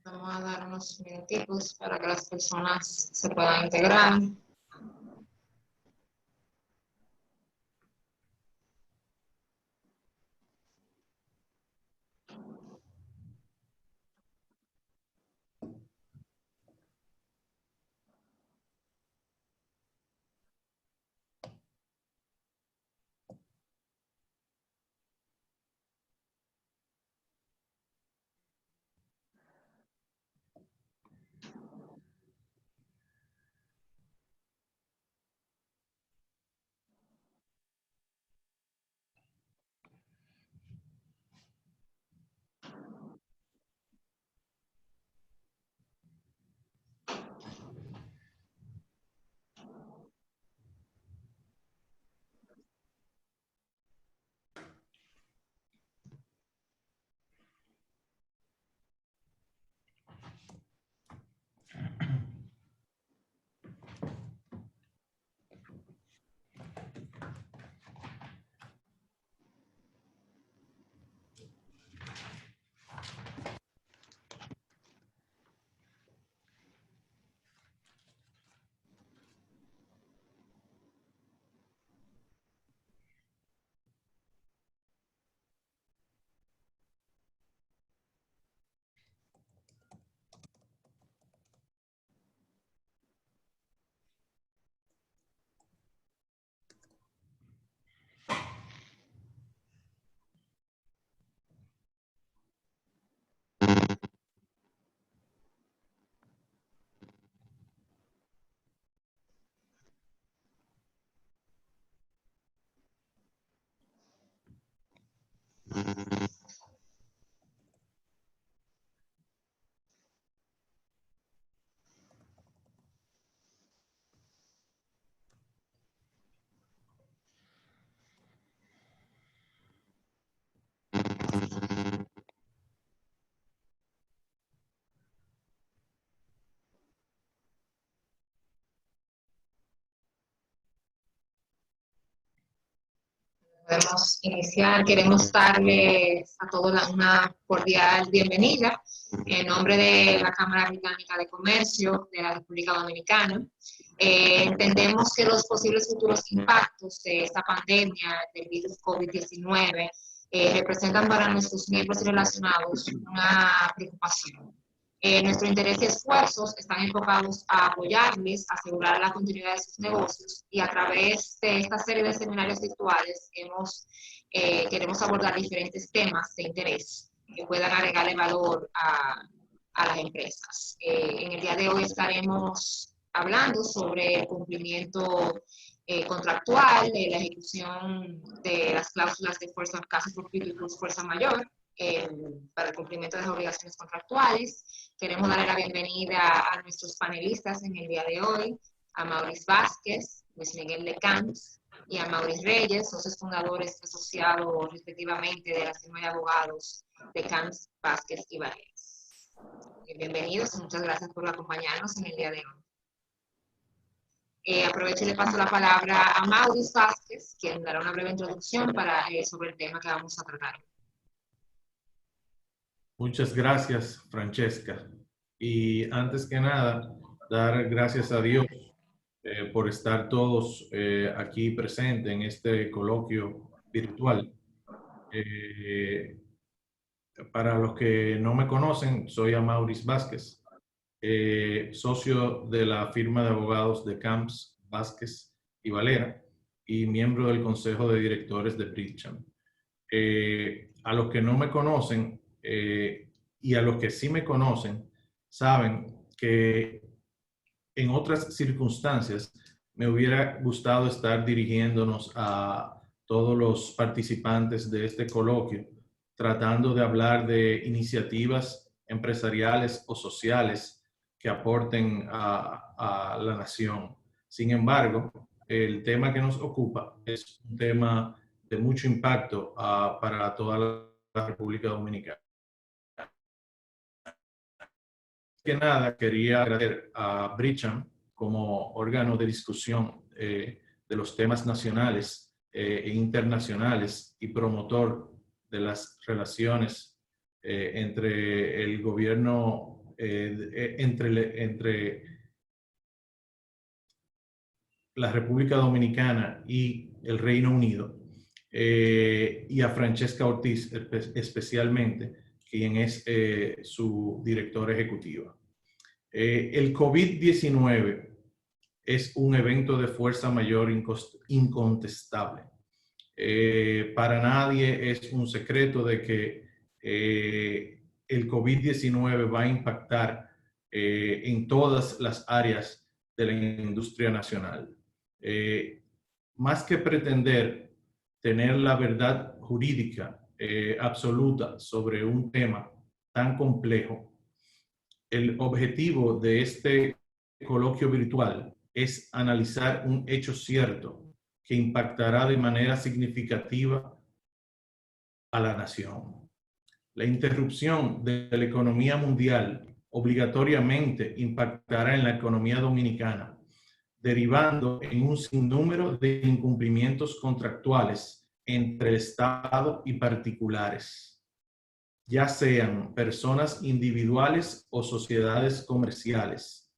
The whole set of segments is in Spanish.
Vamos a dar unos minutitos para que las personas se puedan integrar. Podemos iniciar. Queremos darles a todos una cordial bienvenida en nombre de la Cámara Británica de Comercio de la República Dominicana. Entendemos que los posibles futuros impactos de esta pandemia del virus COVID-19 representan para nuestros miembros y relacionados una preocupación. Nuestro interés y esfuerzos están enfocados a apoyarles, asegurar la continuidad de sus negocios y a través de esta serie de seminarios virtuales queremos abordar diferentes temas de interés que puedan agregarle valor a las empresas. En el día de hoy estaremos hablando sobre el cumplimiento contractual, de la ejecución de las cláusulas de fuerza, caso fortuito y fuerza mayor, para el cumplimiento de las obligaciones contractuales. Queremos darle la bienvenida a nuestros panelistas en el día de hoy, a Maurice Vázquez, Luis Miguel de Camps y a Maurice Reyes, socios fundadores asociados respectivamente de la firma de abogados de Camps, Vázquez y Valeas. Bienvenidos y muchas gracias por acompañarnos en el día de hoy. Aprovecho y le paso la palabra a Maurice Vázquez, quien dará una breve introducción sobre el tema que vamos a tratar. Muchas gracias, Francesca. Y antes que nada, dar gracias a Dios por estar todos aquí presentes en este coloquio virtual. Para los que no me conocen, soy Maurice Vázquez, socio de la firma de abogados de Camps, Vázquez y Valera y miembro del Consejo de Directores de Bridgam. A los que no me conocen y a los que sí me conocen, saben que en otras circunstancias me hubiera gustado estar dirigiéndonos a todos los participantes de este coloquio, tratando de hablar de iniciativas empresariales o sociales que aporten a la nación. Sin embargo, el tema que nos ocupa es un tema de mucho impacto para toda la República Dominicana. Que nada, quería agradecer a Bridgam como órgano de discusión de los temas nacionales e internacionales y promotor de las relaciones entre el gobierno entre la República Dominicana y el Reino Unido, y a Francesca Ortiz especialmente, quien es su directora ejecutiva. El COVID-19 es un evento de fuerza mayor incontestable. Para nadie es un secreto de que el COVID-19 va a impactar en todas las áreas de la industria nacional. Más que pretender tener la verdad jurídica absoluta sobre un tema tan complejo, el objetivo de este coloquio virtual es analizar un hecho cierto que impactará de manera significativa a la nación. La interrupción de la economía mundial obligatoriamente impactará en la economía dominicana, derivando en un sinnúmero de incumplimientos contractuales entre el Estado y particulares, ya sean personas individuales o sociedades comerciales,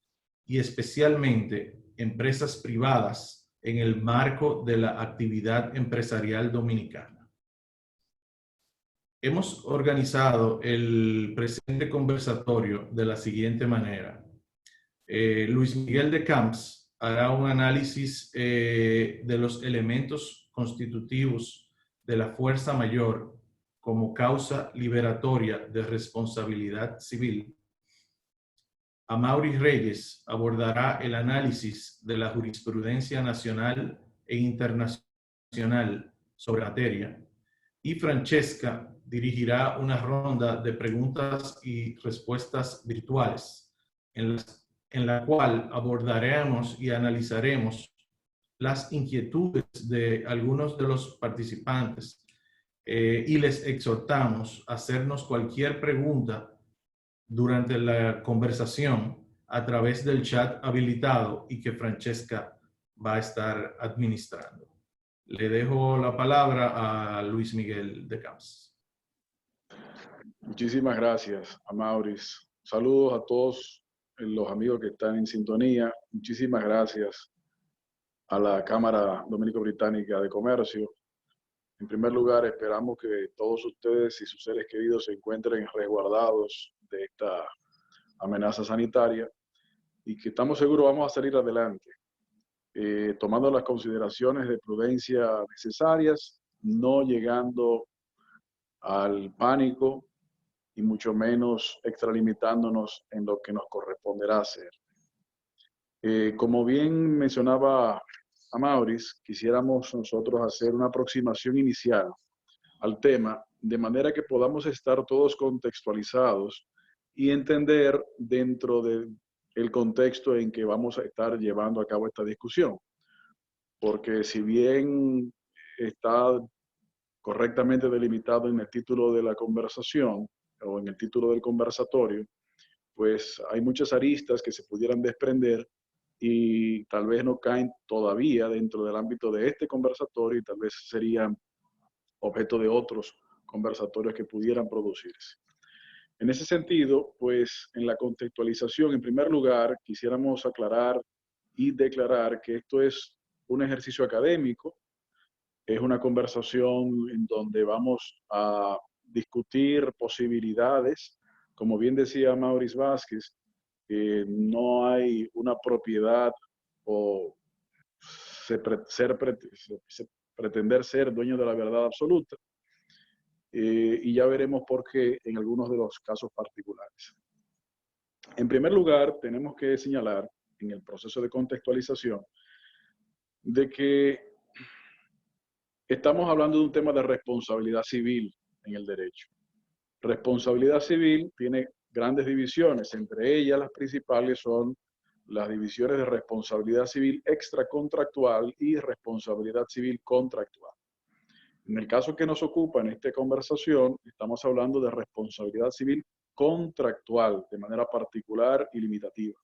y especialmente empresas privadas en el marco de la actividad empresarial dominicana. Hemos organizado el presente conversatorio de la siguiente manera. Luis Miguel de Camps hará un análisis de los elementos constitutivos de la fuerza mayor como causa liberatoria de responsabilidad civil. Amaury Reyes abordará el análisis de la jurisprudencia nacional e internacional sobre la materia, y Francesca dirigirá una ronda de preguntas y respuestas virtuales, en la cual abordaremos y analizaremos las inquietudes de algunos de los participantes y les exhortamos a hacernos cualquier pregunta durante la conversación a través del chat habilitado y que Francesca va a estar administrando. Le dejo la palabra a Luis Miguel de Camps. Muchísimas gracias, Amaury. Saludos a todos los amigos que están en sintonía. Muchísimas gracias a la Cámara Dominico-Británica de Comercio. En primer lugar, esperamos que todos ustedes y sus seres queridos se encuentren resguardados de esta amenaza sanitaria y que estamos seguros vamos a salir adelante, tomando las consideraciones de prudencia necesarias, no llegando al pánico y mucho menos extralimitándonos en lo que nos corresponderá hacer. Como bien mencionaba Amaury, quisiéramos nosotros hacer una aproximación inicial al tema, de manera que podamos estar todos contextualizados y entender dentro del contexto en que vamos a estar llevando a cabo esta discusión. Porque si bien está correctamente delimitado en el título de la conversación o en el título del conversatorio, pues hay muchas aristas que se pudieran desprender y tal vez no caen todavía dentro del ámbito de este conversatorio y tal vez serían objeto de otros conversatorios que pudieran producirse. En ese sentido, pues en la contextualización, en primer lugar, quisiéramos aclarar y declarar que esto es un ejercicio académico, es una conversación en donde vamos a discutir posibilidades. Como bien decía Maurice Vázquez, no hay una propiedad o pretender ser dueño de la verdad absoluta. Y ya veremos por qué en algunos de los casos particulares. En primer lugar, tenemos que señalar en el proceso de contextualización de que estamos hablando de un tema de responsabilidad civil en el derecho. Responsabilidad civil tiene grandes divisiones, entre ellas las principales son las divisiones de responsabilidad civil extracontractual y responsabilidad civil contractual. En el caso que nos ocupa en esta conversación, estamos hablando de responsabilidad civil contractual, de manera particular y limitativa.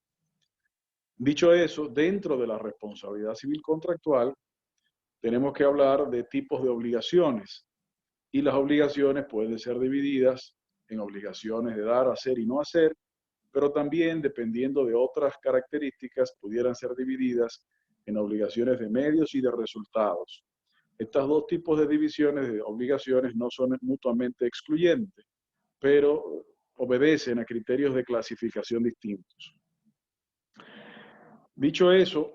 Dicho eso, dentro de la responsabilidad civil contractual, tenemos que hablar de tipos de obligaciones. Y las obligaciones pueden ser divididas en obligaciones de dar, hacer y no hacer, pero también, dependiendo de otras características, pudieran ser divididas en obligaciones de medios y de resultados. Estos dos tipos de divisiones de obligaciones no son mutuamente excluyentes, pero obedecen a criterios de clasificación distintos. Dicho eso,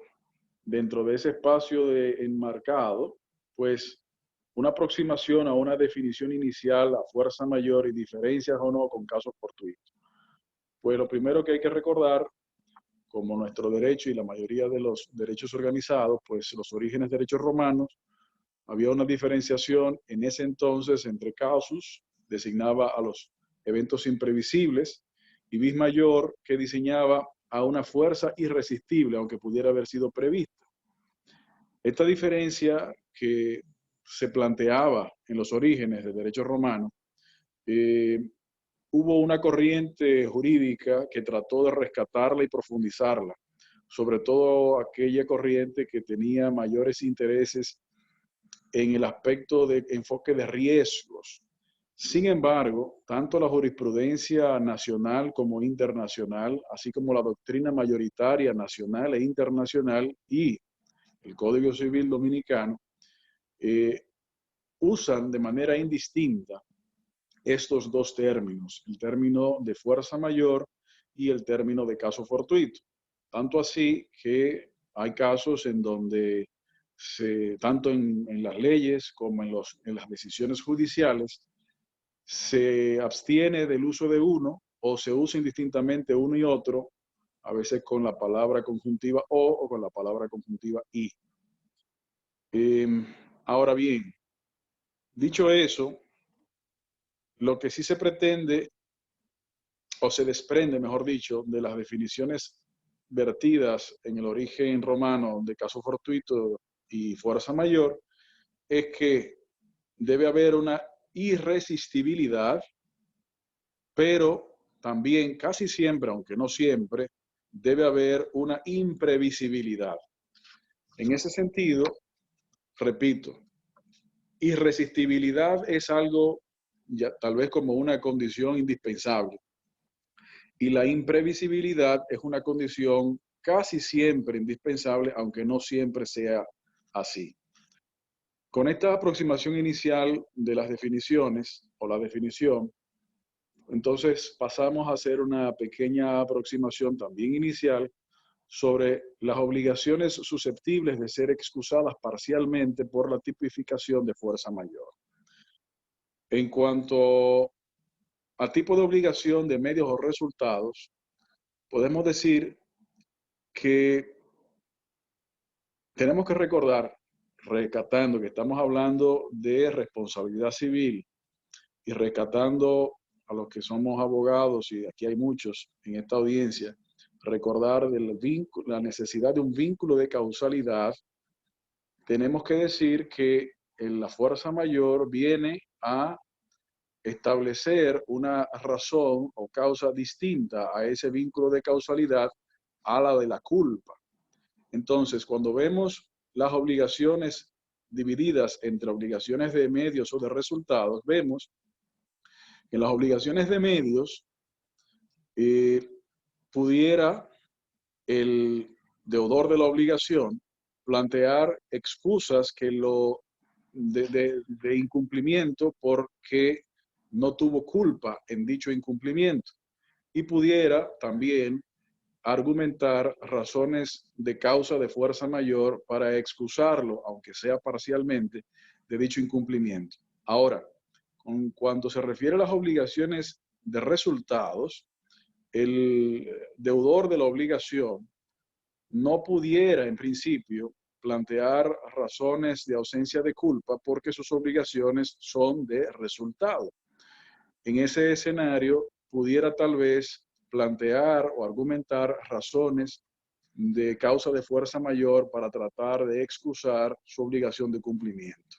dentro de ese espacio de enmarcado, pues una aproximación a una definición inicial a fuerza mayor y diferencias o no con casos fortuitos. Pues lo primero que hay que recordar, como nuestro derecho y la mayoría de los derechos organizados, pues los orígenes de derechos romanos, había una diferenciación en ese entonces entre casus, designaba a los eventos imprevisibles, y vis mayor, que diseñaba a una fuerza irresistible, aunque pudiera haber sido prevista. Esta diferencia que se planteaba en los orígenes del derecho romano, hubo una corriente jurídica que trató de rescatarla y profundizarla, sobre todo aquella corriente que tenía mayores intereses en el aspecto de enfoque de riesgos. Sin embargo, tanto la jurisprudencia nacional como internacional, así como la doctrina mayoritaria nacional e internacional y el Código Civil Dominicano, usan de manera indistinta estos dos términos, el término de fuerza mayor y el término de caso fortuito. Tanto así que hay casos en donde tanto en las leyes como en las decisiones judiciales, se abstiene del uso de uno o se usa indistintamente uno y otro, a veces con la palabra conjuntiva o con la palabra conjuntiva y. Ahora bien, dicho eso, lo que sí se pretende, o se desprende, mejor dicho, de las definiciones vertidas en el origen romano de caso fortuito y fuerza mayor, es que debe haber una irresistibilidad, pero también casi siempre, aunque no siempre, debe haber una imprevisibilidad. En ese sentido, repito, irresistibilidad es algo ya, tal vez como una condición indispensable. Y la imprevisibilidad es una condición casi siempre indispensable, aunque no siempre sea así. Con esta aproximación inicial de las definiciones, o la definición, entonces pasamos a hacer una pequeña aproximación también inicial sobre las obligaciones susceptibles de ser excusadas parcialmente por la tipificación de fuerza mayor. En cuanto a tipo de obligación de medios o resultados, podemos decir que tenemos que recordar, rescatando que estamos hablando de responsabilidad civil y rescatando a los que somos abogados, y aquí hay muchos en esta audiencia, recordar la necesidad de un vínculo de causalidad. Tenemos que decir que la fuerza mayor viene a establecer una razón o causa distinta a ese vínculo de causalidad a la de la culpa. Entonces, cuando vemos las obligaciones divididas entre obligaciones de medios o de resultados, vemos que en las obligaciones de medios pudiera el deudor de la obligación plantear excusas que de incumplimiento porque no tuvo culpa en dicho incumplimiento, y pudiera también argumentar razones de causa de fuerza mayor para excusarlo, aunque sea parcialmente, de dicho incumplimiento. Ahora, en cuanto se refiere a las obligaciones de resultados, el deudor de la obligación no pudiera, en principio, plantear razones de ausencia de culpa porque sus obligaciones son de resultado. En ese escenario, pudiera tal vez plantear o argumentar razones de causa de fuerza mayor para tratar de excusar su obligación de cumplimiento.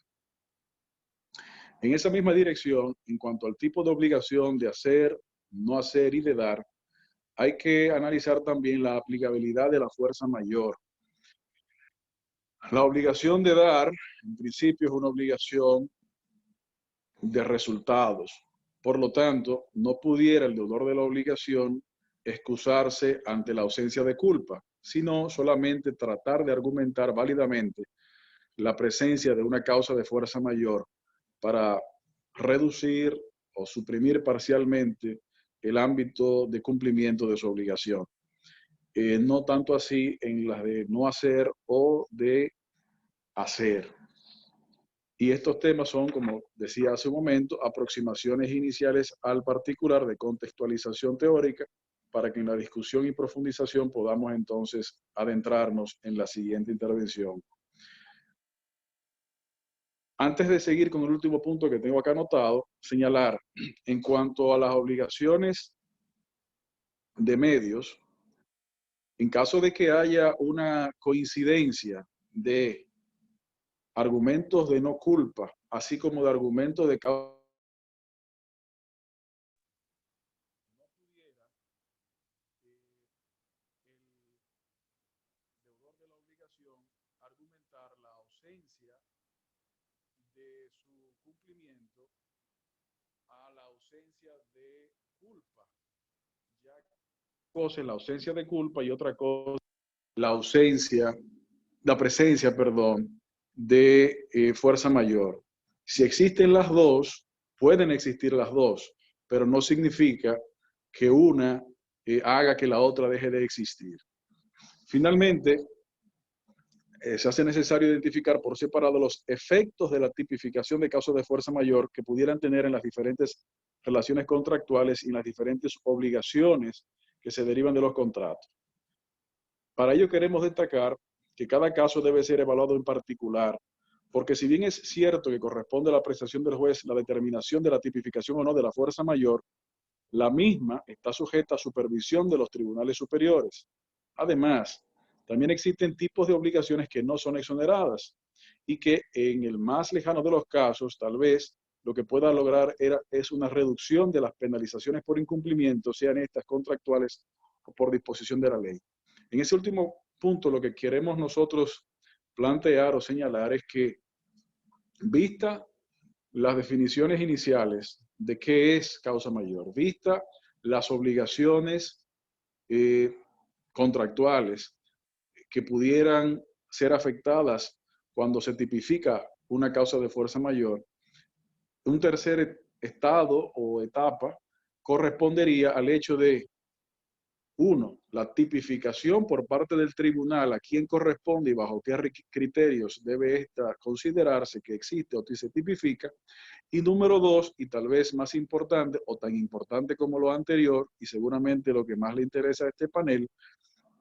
En esa misma dirección, en cuanto al tipo de obligación de hacer, no hacer y de dar, hay que analizar también la aplicabilidad de la fuerza mayor. La obligación de dar, en principio, es una obligación de resultados. Por lo tanto, no pudiera el deudor de la obligación excusarse ante la ausencia de culpa, sino solamente tratar de argumentar válidamente la presencia de una causa de fuerza mayor para reducir o suprimir parcialmente el ámbito de cumplimiento de su obligación. No tanto así en las de no hacer o de hacer. Y estos temas son, como decía hace un momento, aproximaciones iniciales al particular de contextualización teórica para que en la discusión y profundización podamos entonces adentrarnos en la siguiente intervención. Antes de seguir con el último punto que tengo acá anotado, señalar en cuanto a las obligaciones de medios, en caso de que haya una coincidencia de argumentos de no culpa, así como de argumentos de causa, no pudiera el deudor de la obligación argumentar la ausencia de su cumplimiento a la ausencia de culpa, ya que una cosa es la ausencia de culpa y otra cosa la presencia, perdón, de fuerza mayor. Si existen las dos, pueden existir las dos, pero no significa que una haga que la otra deje de existir. Finalmente, se hace necesario identificar por separado los efectos de la tipificación de causas de fuerza mayor que pudieran tener en las diferentes relaciones contractuales y en las diferentes obligaciones que se derivan de los contratos. Para ello queremos destacar que cada caso debe ser evaluado en particular, porque si bien es cierto que corresponde a la apreciación del juez la determinación de la tipificación o no de la fuerza mayor, la misma está sujeta a supervisión de los tribunales superiores. Además, también existen tipos de obligaciones que no son exoneradas y que en el más lejano de los casos, tal vez, lo que pueda lograr es una reducción de las penalizaciones por incumplimiento, sean estas contractuales o por disposición de la ley. En ese último punto, lo que queremos nosotros plantear o señalar es que, vista las definiciones iniciales de qué es causa mayor, vista las obligaciones contractuales que pudieran ser afectadas cuando se tipifica una causa de fuerza mayor, un tercer estado o etapa correspondería al hecho de, uno, la tipificación por parte del tribunal a quién corresponde y bajo qué criterios debe esta considerarse que existe o que se tipifica. Y número dos, y tal vez más importante o tan importante como lo anterior, y seguramente lo que más le interesa a este panel,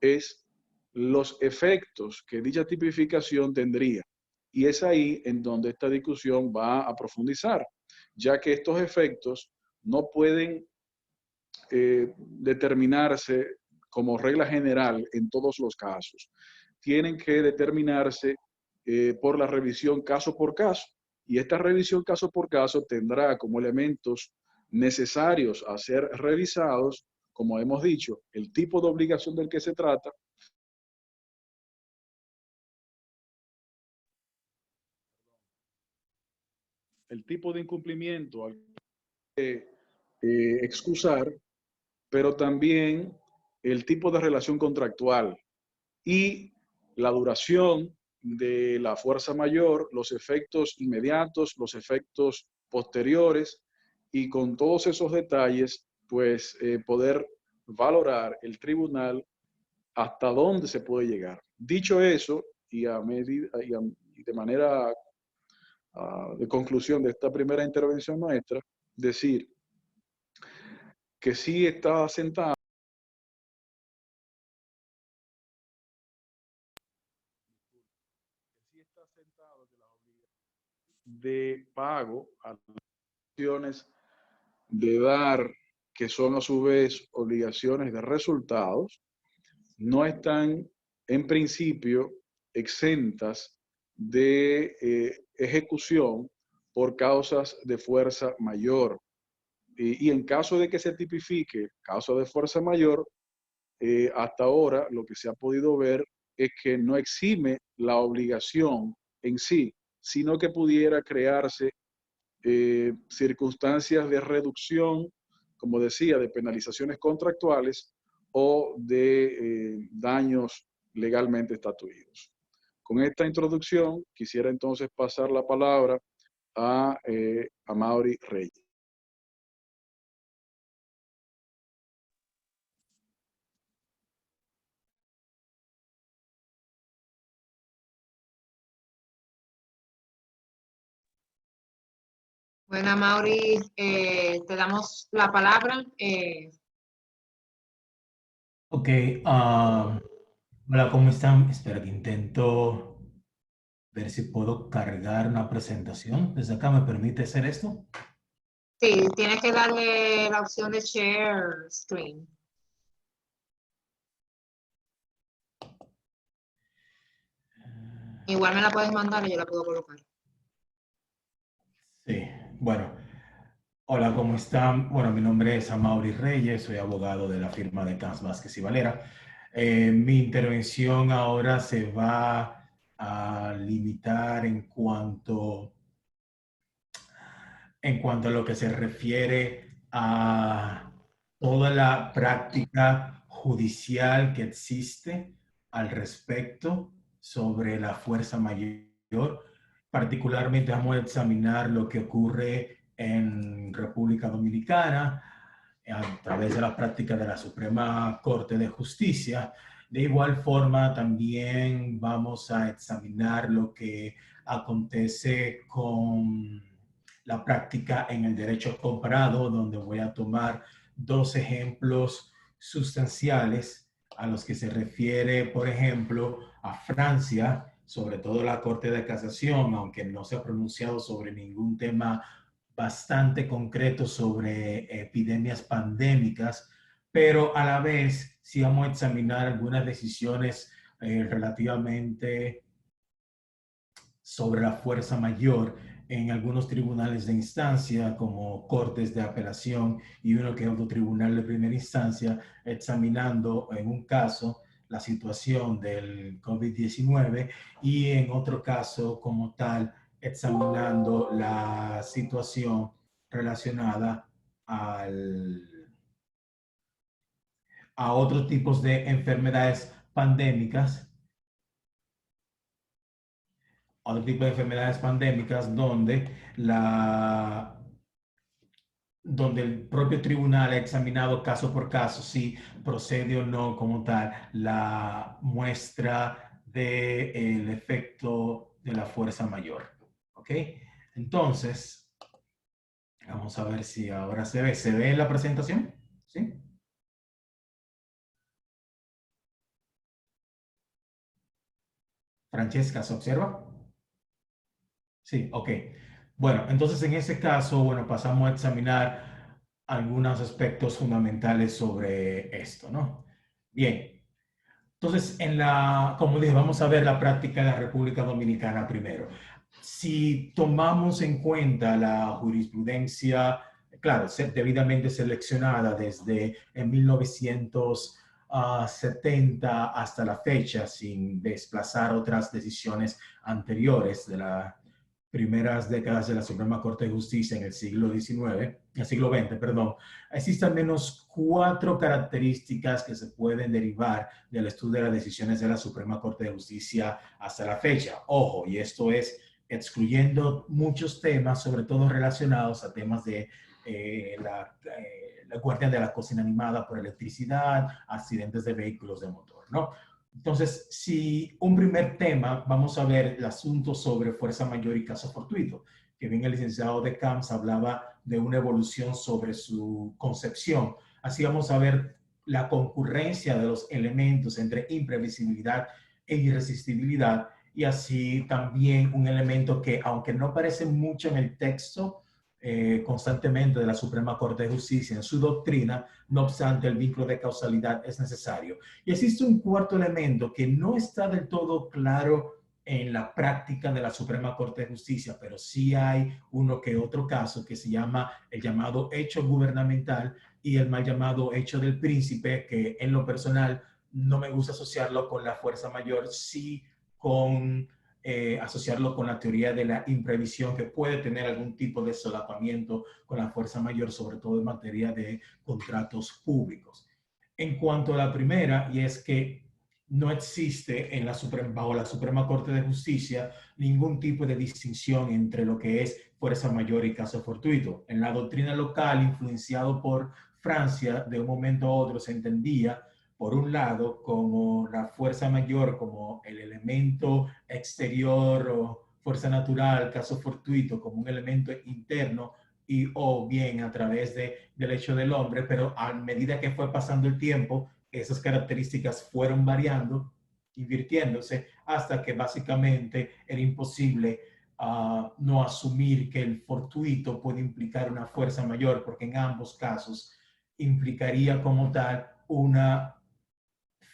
es los efectos que dicha tipificación tendría. Y es ahí en donde esta discusión va a profundizar, ya que estos efectos no pueden determinarse como regla general en todos los casos. Tienen que determinarse por la revisión caso por caso. Y esta revisión caso por caso tendrá como elementos necesarios a ser revisados, como hemos dicho, el tipo de obligación del que se trata, el tipo de incumplimiento al que excusar, pero también el tipo de relación contractual y la duración de la fuerza mayor, los efectos inmediatos, los efectos posteriores, y con todos esos detalles, pues poder valorar el tribunal hasta dónde se puede llegar. Dicho eso, y de manera de conclusión de esta primera intervención nuestra, decir que sí está sentado que las obligaciones de pago a las obligaciones de dar, que son a su vez obligaciones de resultados, no están en principio exentas de ejecución por causas de fuerza mayor. Y en caso de que se tipifique causa de fuerza mayor, hasta ahora lo que se ha podido ver es que no exime la obligación en sí, sino que pudiera crearse circunstancias de reducción, como decía, de penalizaciones contractuales o de daños legalmente estatuidos. Con esta introducción, quisiera entonces pasar la palabra a Amaury Reyes. Bueno, Amaury, te damos la palabra. Ok, hola, ¿cómo están? Espera que intento ver si puedo cargar una presentación. ¿Desde acá me permite hacer esto? Sí, tienes que darle la opción de Share Screen. Igual me la puedes mandar y yo la puedo colocar. Sí, bueno. Hola, ¿cómo están? Bueno, mi nombre es Amaury Reyes, soy abogado de la firma de Camps Vázquez y Valera. Mi intervención ahora se va a limitar en cuanto a lo que se refiere a toda la práctica judicial que existe al respecto sobre la fuerza mayor. Particularmente vamos a examinar lo que ocurre en República Dominicana a través de la práctica de la Suprema Corte de Justicia. De igual forma, también vamos a examinar lo que acontece con la práctica en el derecho comparado, donde voy a tomar dos ejemplos sustanciales a los que se refiere, por ejemplo, a Francia, sobre todo la Corte de Casación, aunque no se ha pronunciado sobre ningún tema bastante concreto sobre epidemias pandémicas, pero a la vez sí vamos a examinar algunas decisiones relativamente sobre la fuerza mayor en algunos tribunales de instancia, como cortes de apelación y uno que otro tribunal de primera instancia, examinando en un caso la situación del COVID-19 y en otro caso como tal, examinando la situación relacionada a otros tipos de enfermedades pandémicas, otro tipo de enfermedades pandémicas donde el propio tribunal ha examinado caso por caso si procede o no como tal la muestra del efecto de la fuerza mayor. ¿Ok? Entonces, vamos a ver si ahora se ve. ¿Se ve la presentación? ¿Sí? Francesca, ¿se observa? Sí, ok. Bueno, entonces en ese caso, bueno, pasamos a examinar algunos aspectos fundamentales sobre esto, ¿no? Bien, entonces como dije, vamos a ver la práctica de la República Dominicana primero. Si tomamos en cuenta la jurisprudencia, claro, debidamente seleccionada desde 1970 hasta la fecha, sin desplazar otras decisiones anteriores de las primeras décadas de la Suprema Corte de Justicia en el siglo XX, perdón, existen al menos 4 características que se pueden derivar del estudio de las decisiones de la Suprema Corte de Justicia hasta la fecha. Ojo, y esto es excluyendo muchos temas, sobre todo relacionados a temas de la guardia de la cosa inanimada por electricidad, accidentes de vehículos de motor, ¿no? Entonces, si un primer tema, vamos a ver el asunto sobre fuerza mayor y caso fortuito, que bien el licenciado de Camps hablaba de una evolución sobre su concepción. Así vamos a ver la concurrencia de los elementos entre imprevisibilidad e irresistibilidad, y así también un elemento que, aunque no aparece mucho en el texto constantemente de la Suprema Corte de Justicia en su doctrina, no obstante el vínculo de causalidad es necesario. Y existe un cuarto elemento que no está del todo claro en la práctica de la Suprema Corte de Justicia, pero sí hay uno que otro caso que se llama el llamado hecho gubernamental y el mal llamado hecho del príncipe, que en lo personal no me gusta asociarlo con la fuerza mayor, sí con asociarlo con la teoría de la imprevisión, que puede tener algún tipo de solapamiento con la fuerza mayor, sobre todo en materia de contratos públicos. En cuanto a la primera, y es que no existe en bajo la Suprema Corte de Justicia ningún tipo de distinción entre lo que es fuerza mayor y caso fortuito. En la doctrina local, influenciado por Francia, de un momento a otro se entendía, por un lado, como la fuerza mayor, como el elemento exterior o fuerza natural, caso fortuito, como un elemento interno, y o bien a través del hecho del hombre, pero a medida que fue pasando el tiempo, esas características fueron variando, invirtiéndose, hasta que básicamente era imposible no asumir que el fortuito puede implicar una fuerza mayor, porque en ambos casos implicaría como tal una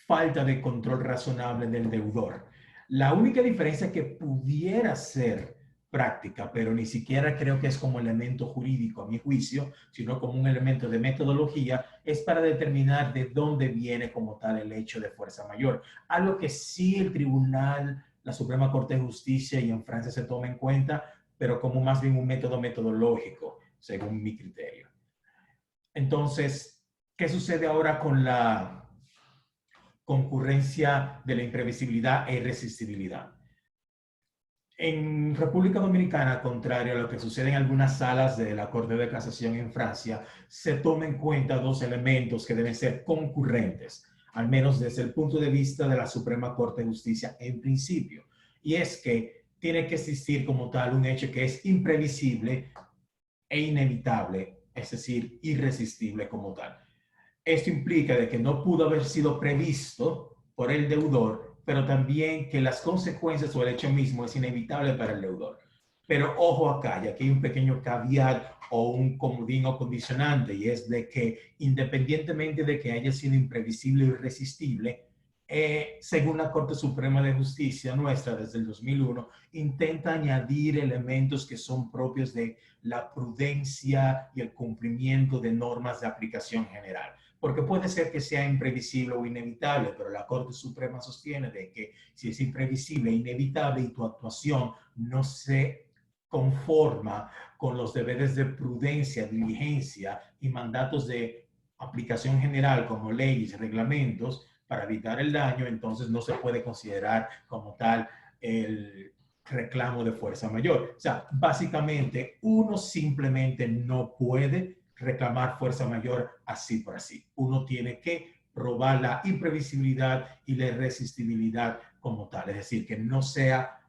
falta de control razonable del deudor. La única diferencia que pudiera ser práctica, pero ni siquiera creo que es como elemento jurídico a mi juicio, sino como un elemento de metodología, es para determinar de dónde viene como tal el hecho de fuerza mayor. Algo que sí el tribunal, la Suprema Corte de Justicia y en Francia se toma en cuenta, pero como más bien un método metodológico, según mi criterio. Entonces, ¿qué sucede ahora con la concurrencia de la imprevisibilidad e irresistibilidad? En República Dominicana, contrario a lo que sucede en algunas salas de la Corte de Casación en Francia, se toma en cuenta dos elementos que deben ser concurrentes, al menos desde el punto de vista de la Suprema Corte de Justicia en principio. Y es que tiene que existir como tal un hecho que es imprevisible e inevitable, es decir, irresistible como tal. Esto implica de que no pudo haber sido previsto por el deudor, pero también que las consecuencias o el hecho mismo es inevitable para el deudor. Pero ojo acá, y aquí hay un pequeño caveat o un comodín o condicionante, y es de que independientemente de que haya sido imprevisible o irresistible, según la Corte Suprema de Justicia nuestra desde el 2001, intenta añadir elementos que son propios de la prudencia y el cumplimiento de normas de aplicación general. Porque puede ser que sea imprevisible o inevitable, pero la Corte Suprema sostiene de que si es imprevisible e inevitable y tu actuación no se conforma con los deberes de prudencia, diligencia y mandatos de aplicación general como leyes y reglamentos para evitar el daño, entonces no se puede considerar como tal el reclamo de fuerza mayor. O sea, básicamente uno simplemente no puede reclamar fuerza mayor así por así. Uno tiene que probar la imprevisibilidad y la irresistibilidad como tal, es decir, que no sea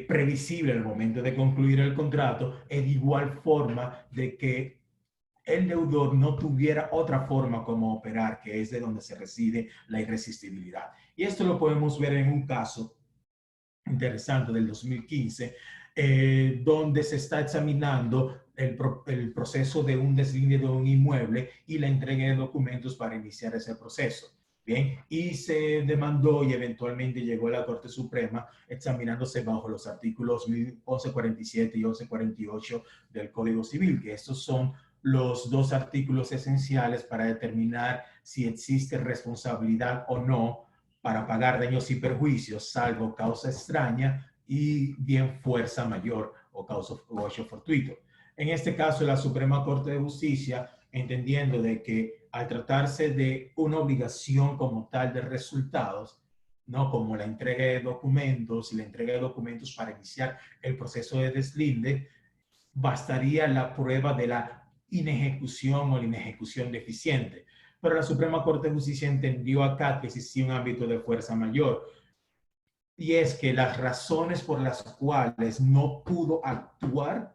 previsible el momento de concluir el contrato, de igual forma de que el deudor no tuviera otra forma como operar, que es de donde se reside la irresistibilidad. Y esto lo podemos ver en un caso interesante del 2015, donde se está examinando el proceso de un deslinde de un inmueble y la entrega de documentos para iniciar ese proceso. Bien, y se demandó y eventualmente llegó a la Corte Suprema examinándose bajo los artículos 1147 y 1148 del Código Civil, que estos son los dos artículos esenciales para determinar si existe responsabilidad o no para pagar daños y perjuicios, salvo causa extraña y bien fuerza mayor o causa o hecho fortuito. En este caso, la Suprema Corte de Justicia, entendiendo de que al tratarse de una obligación como tal de resultados, ¿no? Como la entrega de documentos y la entrega de documentos para iniciar el proceso de deslinde, bastaría la prueba de la inejecución o la inejecución deficiente. Pero la Suprema Corte de Justicia entendió acá que existía un ámbito de fuerza mayor. Y es que las razones por las cuales no pudo actuar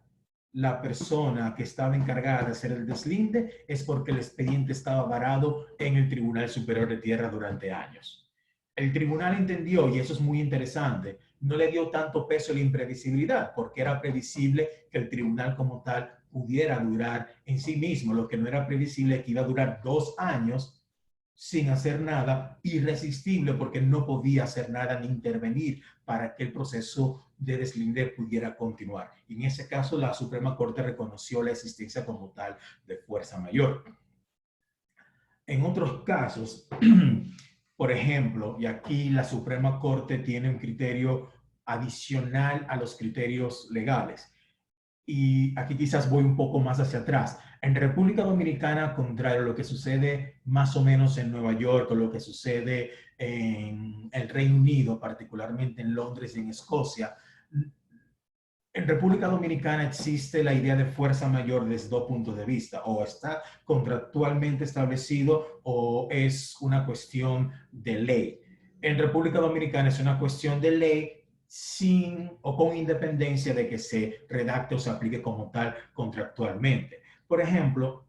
la persona que estaba encargada de hacer el deslinde es porque el expediente estaba varado en el Tribunal Superior de Tierra durante años. El tribunal entendió, y eso es muy interesante, no le dio tanto peso a la imprevisibilidad, porque era previsible que el tribunal como tal pudiera durar en sí mismo. Lo que no era previsible que iba a durar 2 años sin hacer nada, irresistible porque no podía hacer nada ni intervenir para que el proceso de deslinde pudiera continuar. Y en ese caso, la Suprema Corte reconoció la existencia como tal de fuerza mayor. En otros casos, por ejemplo, y aquí la Suprema Corte tiene un criterio adicional a los criterios legales. y aquí quizás voy un poco más hacia atrás. En República Dominicana, contrario a lo que sucede más o menos en Nueva York o lo que sucede en el Reino Unido, particularmente en Londres y en Escocia, en República Dominicana existe la idea de fuerza mayor desde dos puntos de vista, o está contractualmente establecido o es una cuestión de ley. En República Dominicana es una cuestión de ley sin o con independencia de que se redacte o se aplique como tal contractualmente. Por ejemplo,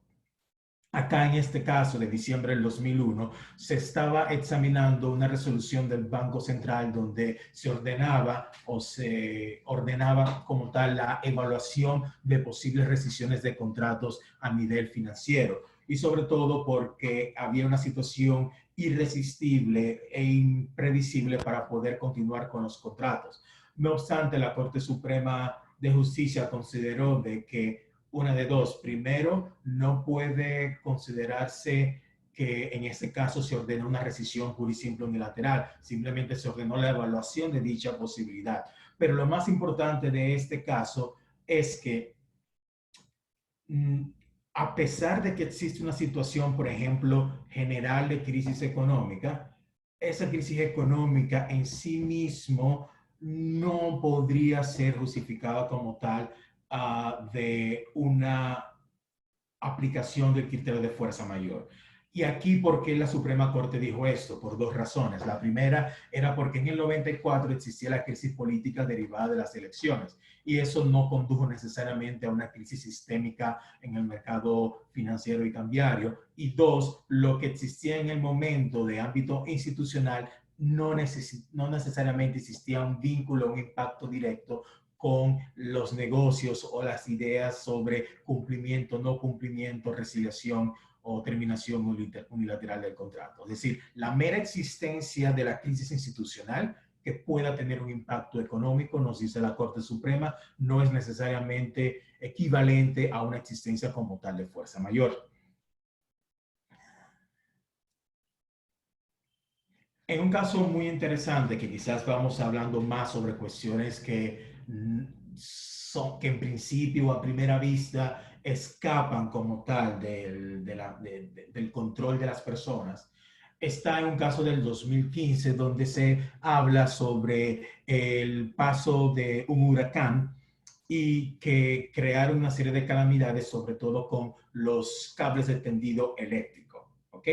acá en este caso de diciembre del 2001, se estaba examinando una resolución del Banco Central donde se ordenaba o se ordenaba como tal la evaluación de posibles rescisiones de contratos a nivel financiero. Y sobre todo porque había una situación irresistible e imprevisible para poder continuar con los contratos. No obstante, la Corte Suprema de Justicia consideró de que una de dos. Primero, no puede considerarse que en este caso se ordena una rescisión pura y simple unilateral, simplemente se ordenó la evaluación de dicha posibilidad. Pero lo más importante de este caso es que a pesar de que existe una situación, por ejemplo, general de crisis económica, esa crisis económica en sí mismo no podría ser justificada como tal de una aplicación del criterio de fuerza mayor. Y aquí, ¿por qué la Suprema Corte dijo esto? Por dos razones. La primera era porque en el 94 existía la crisis política derivada de las elecciones y eso no condujo necesariamente a una crisis sistémica en el mercado financiero y cambiario. Y dos, lo que existía en el momento de ámbito institucional no necesariamente existía un vínculo, un impacto directo con los negocios o las ideas sobre cumplimiento, no cumplimiento, resiliación o terminación unilateral del contrato. Es decir, la mera existencia de la crisis institucional que pueda tener un impacto económico, nos dice la Corte Suprema, no es necesariamente equivalente a una existencia como tal de fuerza mayor. En un caso muy interesante, que quizás vamos hablando más sobre cuestiones que que en principio a primera vista escapan como tal del control de las personas, está en un caso del 2015 donde se habla sobre el paso de un huracán y que crearon una serie de calamidades, sobre todo con los cables de tendido eléctrico. ¿Ok?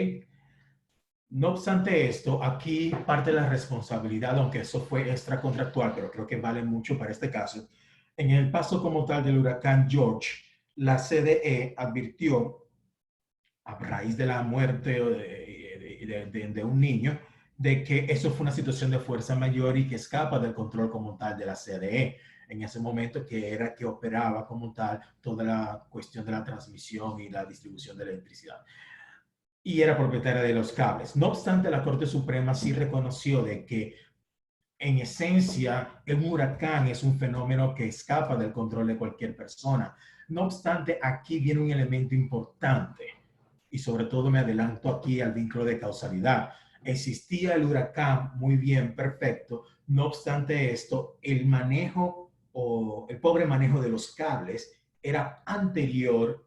No obstante esto, aquí parte de la responsabilidad, aunque eso fue extracontractual, pero creo que vale mucho para este caso. En el paso como tal del huracán George, la CDE advirtió, a raíz de la muerte de un niño, de que eso fue una situación de fuerza mayor y que escapa del control como tal de la CDE. En ese momento que era que operaba como tal toda la cuestión de la transmisión y la distribución de la electricidad y era propietaria de los cables. No obstante, la Corte Suprema sí reconoció de que en esencia un huracán es un fenómeno que escapa del control de cualquier persona. No obstante, aquí viene un elemento importante y sobre todo me adelanto aquí al vínculo de causalidad. Existía el huracán muy bien, perfecto. No obstante esto, el manejo o el pobre manejo de los cables era anterior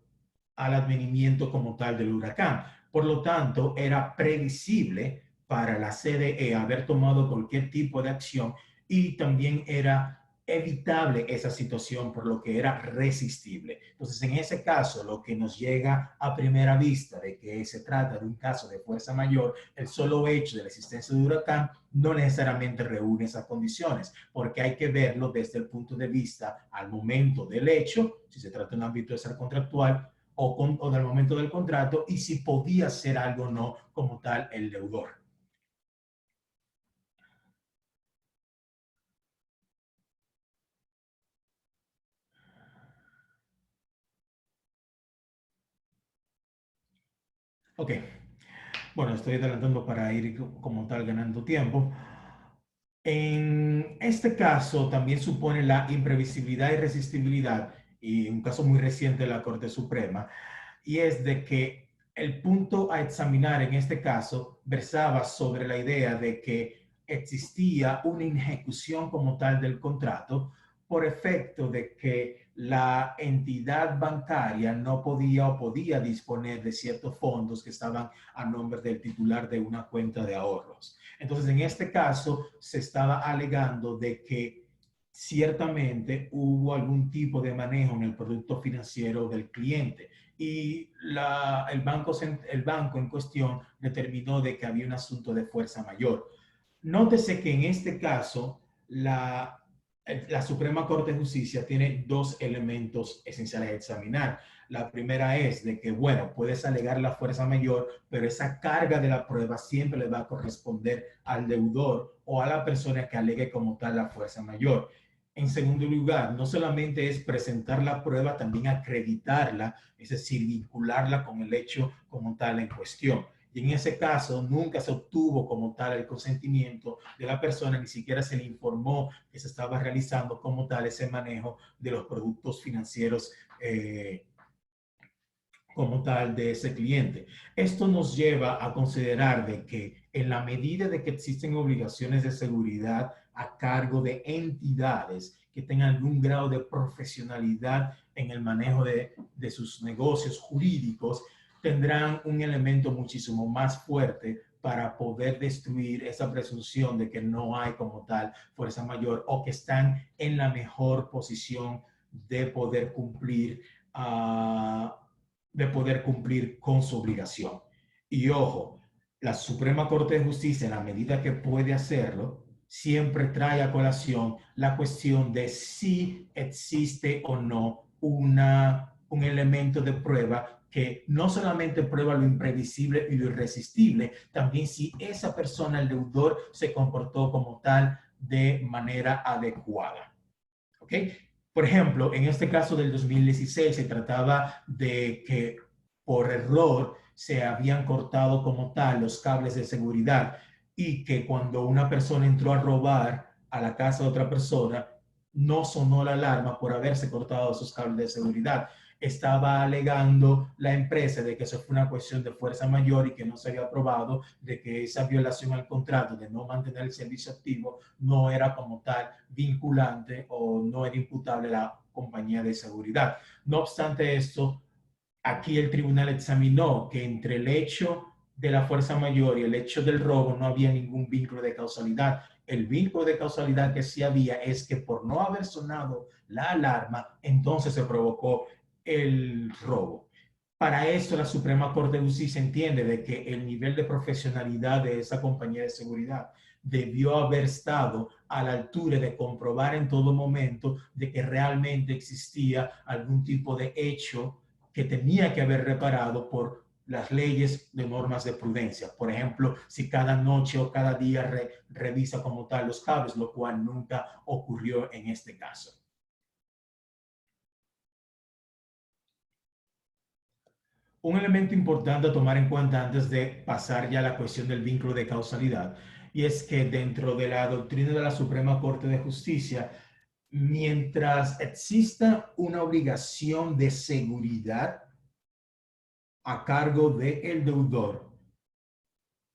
al advenimiento como tal del huracán. Por lo tanto, era previsible para la CDE haber tomado cualquier tipo de acción y también era evitable esa situación, por lo que era resistible. Entonces, en ese caso, lo que nos llega a primera vista de que se trata de un caso de fuerza mayor, el solo hecho de la existencia de un huracán no necesariamente reúne esas condiciones, porque hay que verlo desde el punto de vista al momento del hecho, si se trata de un ámbito extracontractual, o del momento del contrato y si podía ser algo o no como tal el deudor. Ok, bueno, estoy adelantando para ir como tal ganando tiempo. En este caso también supone la imprevisibilidad y resistibilidad, y un caso muy reciente de la Corte Suprema, y es de que el punto a examinar en este caso versaba sobre la idea de que existía una ejecución como tal del contrato por efecto de que la entidad bancaria no podía o podía disponer de ciertos fondos que estaban a nombre del titular de una cuenta de ahorros. Entonces, en este caso, se estaba alegando de que ciertamente hubo algún tipo de manejo en el producto financiero del cliente y el banco en cuestión determinó de que había un asunto de fuerza mayor. Nótese que en este caso la Suprema Corte de Justicia tiene dos elementos esenciales a examinar. La primera es de que, bueno, puedes alegar la fuerza mayor, pero esa carga de la prueba siempre le va a corresponder al deudor o a la persona que alegue como tal la fuerza mayor. En segundo lugar, no solamente es presentar la prueba, también acreditarla, es decir, vincularla con el hecho como tal en cuestión. Y en ese caso nunca se obtuvo como tal el consentimiento de la persona, ni siquiera se le informó que se estaba realizando como tal ese manejo de los productos financieros como tal de ese cliente. Esto nos lleva a considerar de que en la medida de que existen obligaciones de seguridad a cargo de entidades que tengan algún grado de profesionalidad en el manejo de sus negocios jurídicos, tendrán un elemento muchísimo más fuerte para poder destruir esa presunción de que no hay como tal fuerza mayor o que están en la mejor posición de poder cumplir con su obligación. Y ojo, la Suprema Corte de Justicia, en la medida que puede hacerlo, siempre trae a colación la cuestión de si existe o no un elemento de prueba que no solamente prueba lo imprevisible y lo irresistible, también si esa persona, el deudor, se comportó como tal de manera adecuada. ¿Ok? Por ejemplo, en este caso del 2016 se trataba de que por error se habían cortado como tal los cables de seguridad y que cuando una persona entró a robar a la casa de otra persona, no sonó la alarma por haberse cortado esos cables de seguridad. Estaba alegando la empresa de que eso fue una cuestión de fuerza mayor y que no se había probado, de que esa violación al contrato de no mantener el servicio activo no era como tal vinculante o no era imputable a la compañía de seguridad. No obstante esto, aquí el tribunal examinó que entre el hecho de la fuerza mayor y el hecho del robo no había ningún vínculo de causalidad. El vínculo de causalidad que sí había es que por no haber sonado la alarma, entonces se provocó el robo. Para esto, la Suprema Corte de Justicia entiende de que el nivel de profesionalidad de esa compañía de seguridad debió haber estado a la altura de comprobar en todo momento de que realmente existía algún tipo de hecho que tenía que haber reparado por las leyes de normas de prudencia. Por ejemplo, si cada noche o cada día revisa como tal los cables, lo cual nunca ocurrió en este caso. Un elemento importante a tomar en cuenta antes de pasar ya a la cuestión del vínculo de causalidad, y es que dentro de la doctrina de la Suprema Corte de Justicia, mientras exista una obligación de seguridad a cargo del deudor,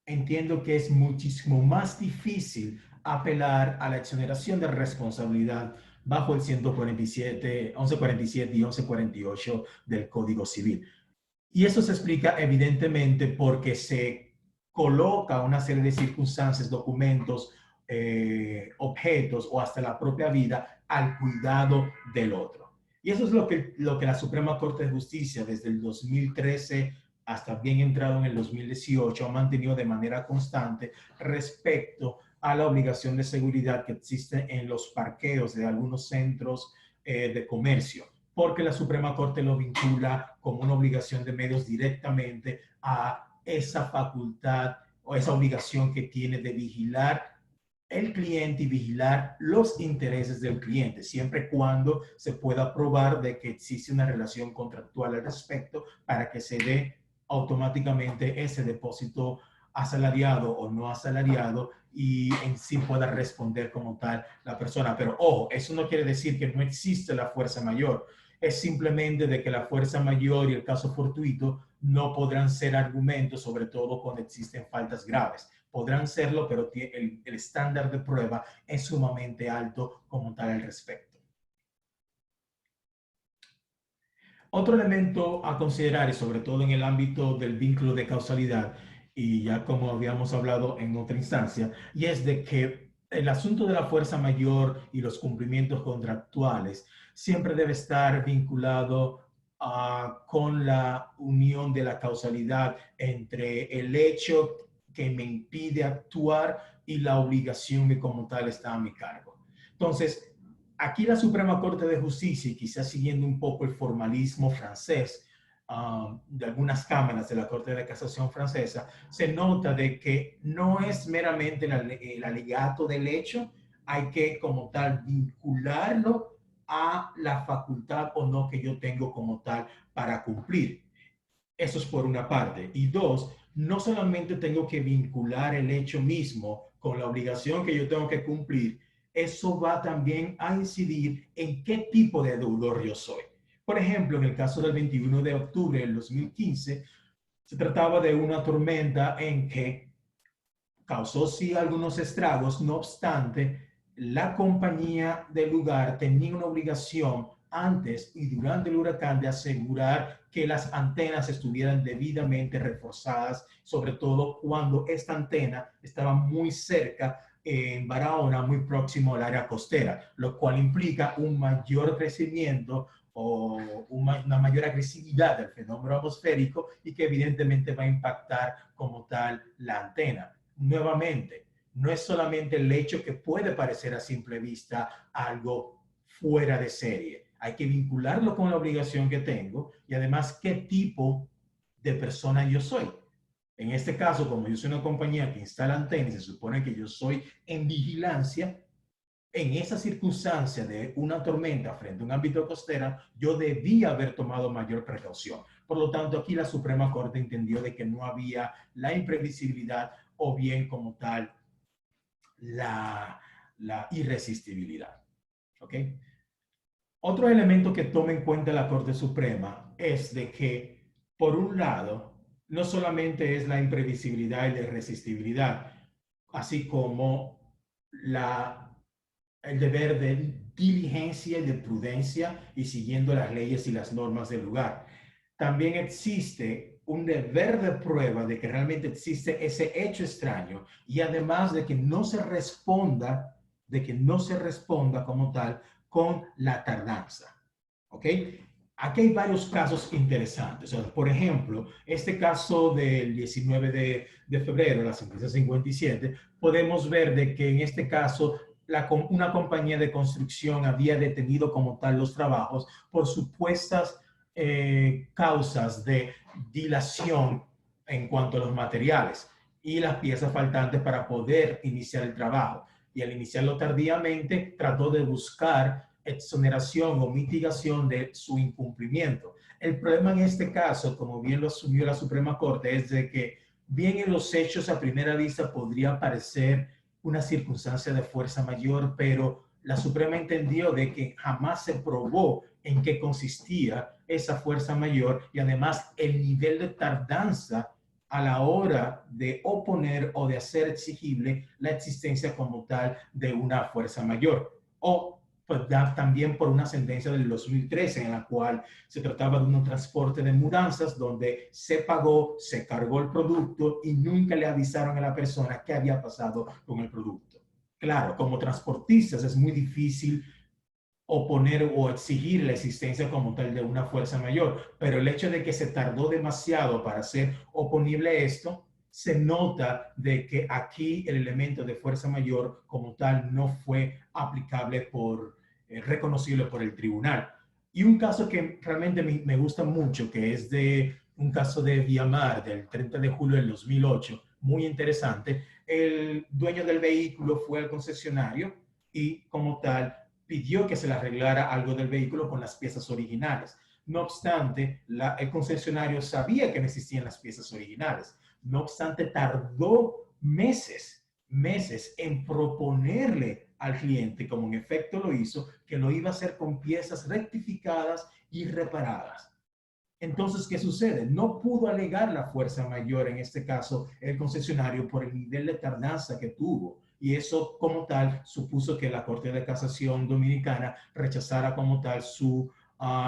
entiendo que es muchísimo más difícil apelar a la exoneración de responsabilidad bajo el 1147 y 1148 del Código Civil. Y eso se explica evidentemente porque se coloca una serie de circunstancias, documentos, objetos o hasta la propia vida al cuidado del otro. Y eso es lo que la Suprema Corte de Justicia desde el 2013 hasta bien entrado en el 2018 ha mantenido de manera constante respecto a la obligación de seguridad que existe en los parqueos de algunos centros de comercio, porque la Suprema Corte lo vincula como una obligación de medios directamente a esa facultad o esa obligación que tiene de vigilar el cliente y vigilar los intereses del cliente, siempre y cuando se pueda probar de que existe una relación contractual al respecto para que se dé automáticamente ese depósito asalariado o no asalariado y en sí pueda responder como tal la persona. Pero ojo, eso no quiere decir que no existe la fuerza mayor. Es simplemente de que la fuerza mayor y el caso fortuito no podrán ser argumentos, sobre todo cuando existen faltas graves. Podrán serlo, pero el estándar de prueba es sumamente alto como tal al respecto. Otro elemento a considerar, y sobre todo en el ámbito del vínculo de causalidad, y ya como habíamos hablado en otra instancia, y es de que el asunto de la fuerza mayor y los cumplimientos contractuales siempre debe estar vinculado con la unión de la causalidad entre el hecho que me impide actuar y la obligación que como tal está a mi cargo. Entonces, aquí la Suprema Corte de Justicia, y quizás siguiendo un poco el formalismo francés de algunas cámaras de la Corte de Casación francesa, se nota de que no es meramente el alegato del hecho, hay que como tal vincularlo a la facultad o no que yo tengo como tal para cumplir. Eso es por una parte. Y dos, no solamente tengo que vincular el hecho mismo con la obligación que yo tengo que cumplir, eso va también a incidir en qué tipo de deudor yo soy. Por ejemplo, en el caso del 21 de octubre del 2015, se trataba de una tormenta en que causó sí algunos estragos, no obstante, la compañía del lugar tenía una obligación antes y durante el huracán de asegurar que las antenas estuvieran debidamente reforzadas, sobre todo cuando esta antena estaba muy cerca en Barahona, muy próximo al área costera, lo cual implica un mayor crecimiento o una mayor agresividad del fenómeno atmosférico y que evidentemente va a impactar como tal la antena. Nuevamente, no es solamente el hecho que puede parecer a simple vista algo fuera de serie. Hay que vincularlo con la obligación que tengo y además qué tipo de persona yo soy. En este caso, como yo soy una compañía que instala antenas y se supone que yo soy en vigilancia, en esa circunstancia de una tormenta frente a un ámbito costera, yo debía haber tomado mayor precaución. Por lo tanto, aquí la Suprema Corte entendió de que no había la imprevisibilidad o bien como tal la irresistibilidad. ¿Ok? Otro elemento que toma en cuenta la Corte Suprema es de que, por un lado, no solamente es la imprevisibilidad y la irresistibilidad, así como el deber de diligencia y de prudencia y siguiendo las leyes y las normas del lugar. También existe un deber de prueba de que realmente existe ese hecho extraño y además de que no se responda como tal con la tardanza. ¿Ok? Aquí hay varios casos interesantes. O sea, por ejemplo, este caso del 19 de febrero, la sentencia 57, podemos ver de que en este caso una compañía de construcción había detenido como tal los trabajos por supuestas causas de dilación en cuanto a los materiales y las piezas faltantes para poder iniciar el trabajo. Y al iniciarlo tardíamente, trató de buscar exoneración o mitigación de su incumplimiento. El problema en este caso, como bien lo asumió la Suprema Corte, es de que bien en los hechos a primera vista podría parecer una circunstancia de fuerza mayor, pero la Suprema entendió de que jamás se probó en qué consistía esa fuerza mayor y además el nivel de tardanza a la hora de oponer o de hacer exigible la existencia como tal de una fuerza mayor. O pues, también por una sentencia del 2013 en la cual se trataba de un transporte de mudanzas donde se pagó, se cargó el producto y nunca le avisaron a la persona qué había pasado con el producto. Claro, como transportistas es muy difícil oponer o exigir la existencia como tal de una fuerza mayor, pero el hecho de que se tardó demasiado para hacer oponible esto, se nota de que aquí el elemento de fuerza mayor como tal no fue aplicable reconocible por el tribunal. Y un caso que realmente me gusta mucho, que es de un caso de Viamar del 30 de julio del 2008, muy interesante. El dueño del vehículo fue al concesionario y como tal pidió que se le arreglara algo del vehículo con las piezas originales. No obstante, el concesionario sabía que no existían las piezas originales. No obstante, tardó meses en proponerle al cliente, como en efecto lo hizo, que lo iba a hacer con piezas rectificadas y reparadas. Entonces, ¿qué sucede? No pudo alegar la fuerza mayor, en este caso, el concesionario, por el nivel de tardanza que tuvo. Y eso, como tal, supuso que la Corte de Casación Dominicana rechazara como tal su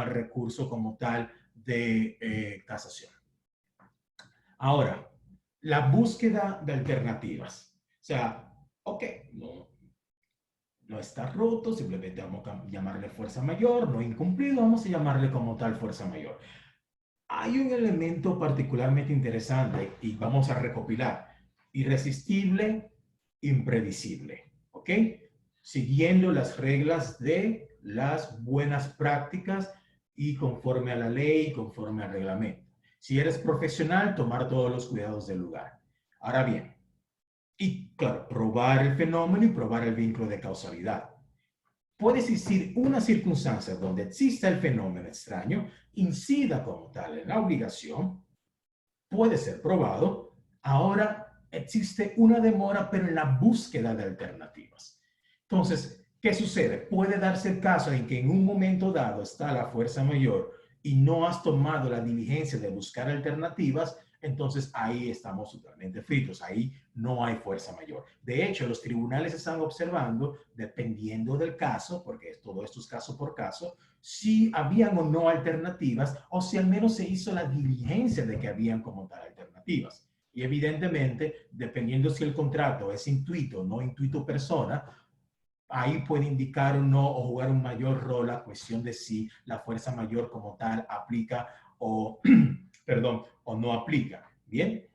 recurso como tal de casación. Ahora, la búsqueda de alternativas. O sea, ok, no está roto, simplemente vamos a llamarle fuerza mayor, no incumplido, vamos a llamarle como tal fuerza mayor. Hay un elemento particularmente interesante y vamos a recopilar. Irresistible, imprevisible, ¿ok? Siguiendo las reglas de las buenas prácticas y conforme a la ley, conforme al reglamento. Si eres profesional, tomar todos los cuidados del lugar. Ahora bien, y claro, probar el fenómeno y probar el vínculo de causalidad. Puede existir una circunstancia donde exista el fenómeno extraño, incida como tal en la obligación, puede ser probado. Ahora existe una demora, pero en la búsqueda de alternativas. Entonces, ¿qué sucede? Puede darse el caso en que en un momento dado está la fuerza mayor y no has tomado la diligencia de buscar alternativas, entonces ahí estamos totalmente fritos, ahí no hay fuerza mayor. De hecho, los tribunales están observando, dependiendo del caso, porque todo esto es caso por caso, si habían o no alternativas, o si al menos se hizo la diligencia de que habían como tal alternativas. Y evidentemente, dependiendo si el contrato es intuito o no intuito persona, ahí puede indicar o no, o jugar un mayor rol la cuestión de si la fuerza mayor como tal aplica o, perdón, o no aplica. Bien,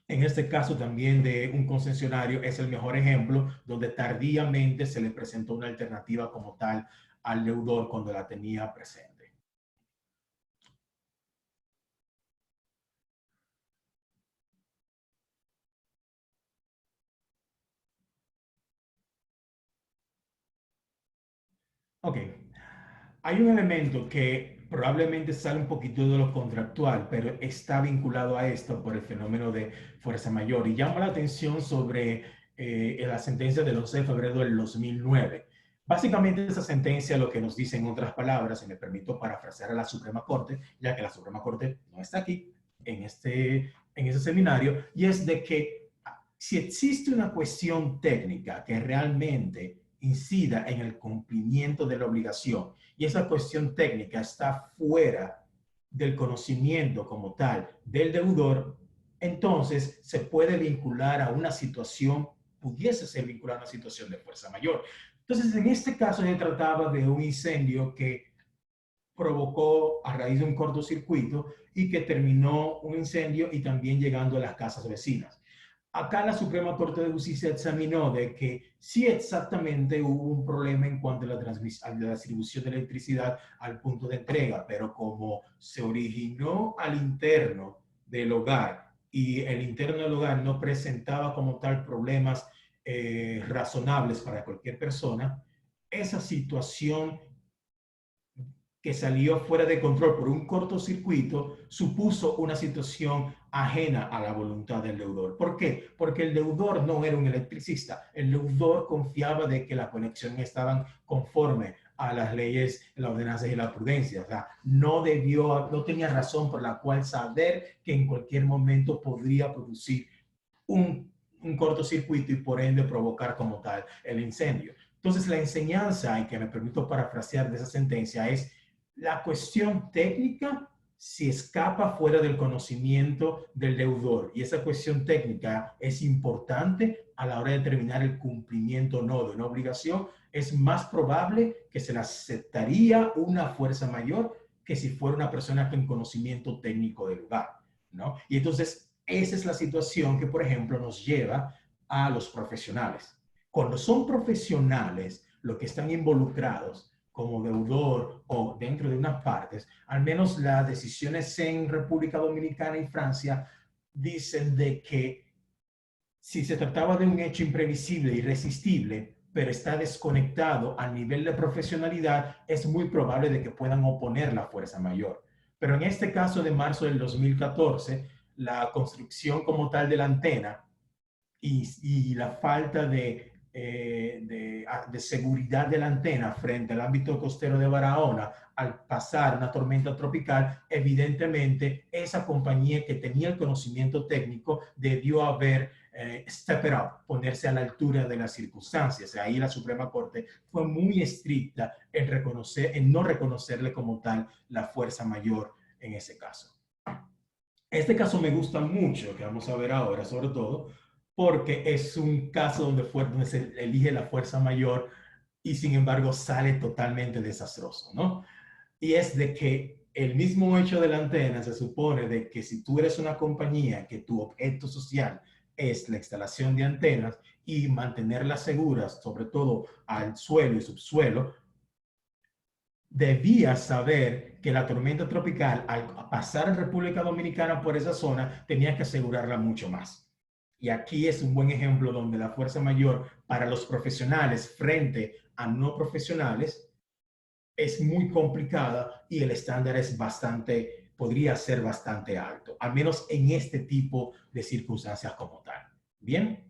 en este caso también de un concesionario es el mejor ejemplo donde tardíamente se le presentó una alternativa como tal al deudor cuando la tenía presente. Ok, hay un elemento que probablemente sale un poquito de lo contractual, pero está vinculado a esto por el fenómeno de fuerza mayor y llama la atención sobre la sentencia del 11 de febrero del 2009. Básicamente esa sentencia lo que nos dice en otras palabras, y me permito parafrasear a la Suprema Corte, ya que la Suprema Corte no está aquí en este seminario, y es de que si existe una cuestión técnica que realmente incida en el cumplimiento de la obligación y esa cuestión técnica está fuera del conocimiento como tal del deudor, entonces se puede vincular a una situación, pudiese ser vinculada a una situación de fuerza mayor. Entonces, en este caso se trataba de un incendio que provocó a raíz de un cortocircuito y que terminó un incendio y también llegando a las casas vecinas. Acá la Suprema Corte de Justicia examinó de que sí exactamente hubo un problema en cuanto a la distribución de electricidad al punto de entrega, pero como se originó al interno del hogar y el interno del hogar no presentaba como tal problemas razonables para cualquier persona, esa situación que salió fuera de control por un cortocircuito supuso una situación ajena a la voluntad del deudor. ¿Por qué? Porque el deudor no era un electricista. El deudor confiaba de que las conexiones estaban conforme a las leyes, las ordenanzas y la prudencia. O sea, no tenía razón por la cual saber que en cualquier momento podría producir un cortocircuito y por ende provocar como tal el incendio. Entonces, la enseñanza, y que me permito parafrasear de esa sentencia, es la cuestión técnica si escapa fuera del conocimiento del deudor. Y esa cuestión técnica es importante a la hora de determinar el cumplimiento o no de una obligación. Es más probable que se le aceptaría una fuerza mayor que si fuera una persona con conocimiento técnico del lugar, ¿no? Y entonces, esa es la situación que, por ejemplo, nos lleva a los profesionales. Cuando son profesionales, los que están involucrados, como deudor o dentro de unas partes, al menos las decisiones en República Dominicana y Francia dicen de que si se trataba de un hecho imprevisible, irresistible, pero está desconectado al nivel de profesionalidad, es muy probable de que puedan oponer la fuerza mayor. Pero en este caso de marzo del 2014, la construcción como tal de la antena y la falta de seguridad de la antena frente al ámbito costero de Barahona al pasar una tormenta tropical, evidentemente esa compañía que tenía el conocimiento técnico debió haber step it up, ponerse a la altura de las circunstancias. Ahí la Suprema Corte fue muy estricta en no reconocerle como tal la fuerza mayor en ese caso. Este caso me gusta mucho, que vamos a ver ahora, sobre todo, porque es un caso donde se elige la fuerza mayor y sin embargo sale totalmente desastroso, ¿no? Y es de que el mismo hecho de la antena se supone de que si tú eres una compañía que tu objeto social es la instalación de antenas y mantenerlas seguras, sobre todo al suelo y subsuelo, debías saber que la tormenta tropical, al pasar en República Dominicana por esa zona, tenía que asegurarla mucho más. Y aquí es un buen ejemplo donde la fuerza mayor para los profesionales frente a no profesionales es muy complicada y el estándar es podría ser bastante alto, al menos en este tipo de circunstancias como tal. ¿Bien?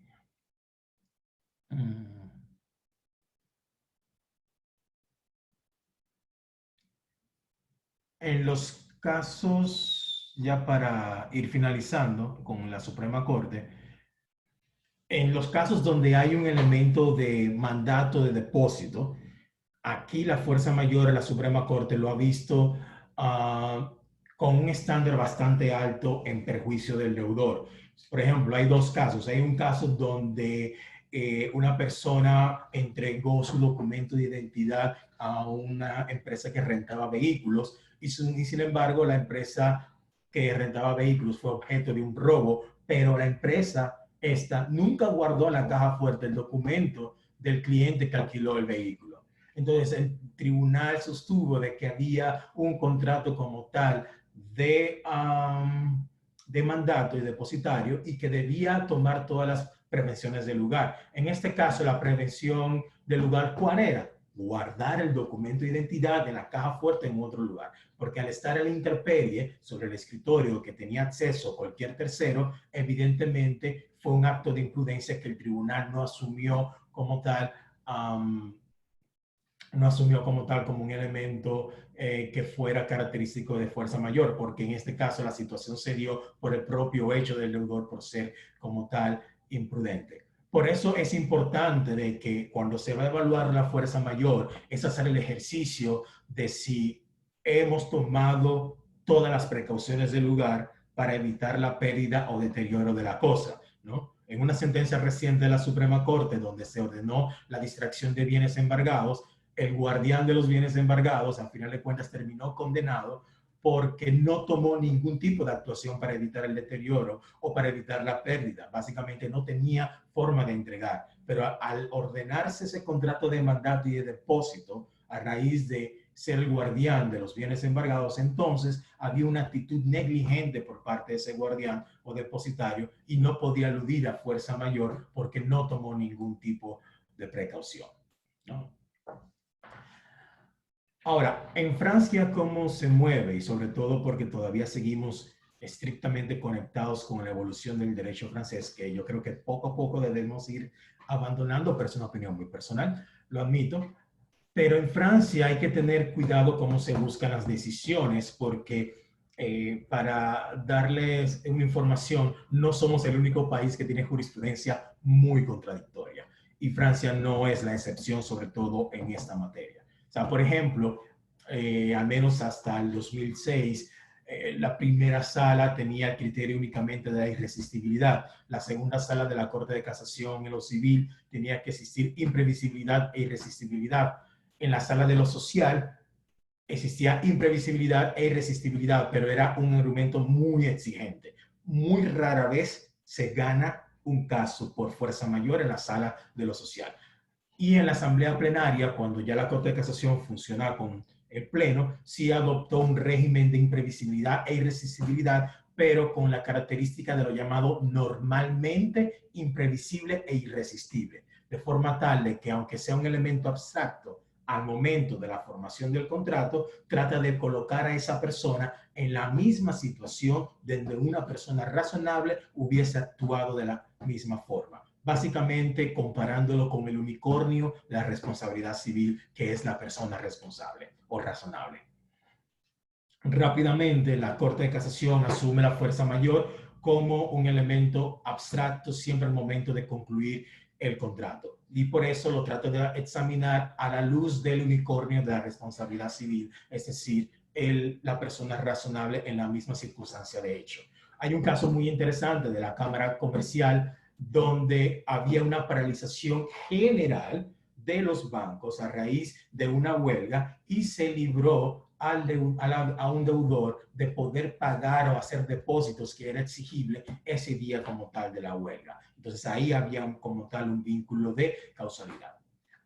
En los casos, ya para ir finalizando con la Suprema Corte, en los casos donde hay un elemento de mandato de depósito, aquí la fuerza mayor de la Suprema Corte lo ha visto con un estándar bastante alto en perjuicio del deudor. Por ejemplo, hay dos casos. Hay un caso donde una persona entregó su documento de identidad a una empresa que rentaba vehículos y sin embargo la empresa que rentaba vehículos fue objeto de un robo, pero la empresa esta nunca guardó en la caja fuerte el documento del cliente que alquiló el vehículo. Entonces el tribunal sostuvo de que había un contrato como tal de mandato y depositario y que debía tomar todas las prevenciones del lugar. En este caso, la prevención del lugar, ¿cuál era? Guardar el documento de identidad en la caja fuerte en otro lugar, porque al estar en la intemperie sobre el escritorio que tenía acceso cualquier tercero, evidentemente fue un acto de imprudencia que el tribunal no asumió como tal, como un elemento que fuera característico de fuerza mayor, porque en este caso la situación se dio por el propio hecho del deudor por ser como tal imprudente. Por eso es importante de que cuando se va a evaluar la fuerza mayor, es hacer el ejercicio de si hemos tomado todas las precauciones del lugar para evitar la pérdida o deterioro de la cosa, ¿no? En una sentencia reciente de la Suprema Corte, donde se ordenó la distracción de bienes embargados, el guardián de los bienes embargados, al final de cuentas, terminó condenado porque no tomó ningún tipo de actuación para evitar el deterioro o para evitar la pérdida. Básicamente no tenía forma de entregar. Pero al ordenarse ese contrato de mandato y de depósito, a raíz de ser el guardián de los bienes embargados, entonces había una actitud negligente por parte de ese guardián o depositario y no podía aludir a fuerza mayor porque no tomó ningún tipo de precaución, ¿no? Ahora, en Francia, ¿cómo se mueve? Y sobre todo porque todavía seguimos estrictamente conectados con la evolución del derecho francés, que yo creo que poco a poco debemos ir abandonando, pero es una opinión muy personal, lo admito. Pero en Francia hay que tener cuidado cómo se buscan las decisiones, porque para darles una información, no somos el único país que tiene jurisprudencia muy contradictoria. Y Francia no es la excepción, sobre todo en esta materia. O sea, por ejemplo, al menos hasta el 2006, la primera sala tenía el criterio únicamente de la irresistibilidad. La segunda sala de la Corte de Casación en lo civil tenía que existir imprevisibilidad e irresistibilidad. En la sala de lo social existía imprevisibilidad e irresistibilidad, pero era un argumento muy exigente. Muy rara vez se gana un caso por fuerza mayor en la sala de lo social. Y en la asamblea plenaria, cuando ya la Corte de Casación funciona con el Pleno, sí adoptó un régimen de imprevisibilidad e irresistibilidad, pero con la característica de lo llamado normalmente imprevisible e irresistible, de forma tal de que aunque sea un elemento abstracto, al momento de la formación del contrato, trata de colocar a esa persona en la misma situación donde una persona razonable hubiese actuado de la misma forma. Básicamente comparándolo con el unicornio de la responsabilidad civil, que es la persona responsable o razonable. Rápidamente, la Corte de Casación asume la fuerza mayor como un elemento abstracto siempre al momento de concluir el contrato. Y por eso lo trato de examinar a la luz del unicornio de la responsabilidad civil, es decir, la persona razonable en la misma circunstancia de hecho. Hay un caso muy interesante de la Cámara Comercial donde había una paralización general de los bancos a raíz de una huelga y se libró a un deudor de poder pagar o hacer depósitos que era exigible ese día como tal de la huelga. Entonces ahí había como tal un vínculo de causalidad.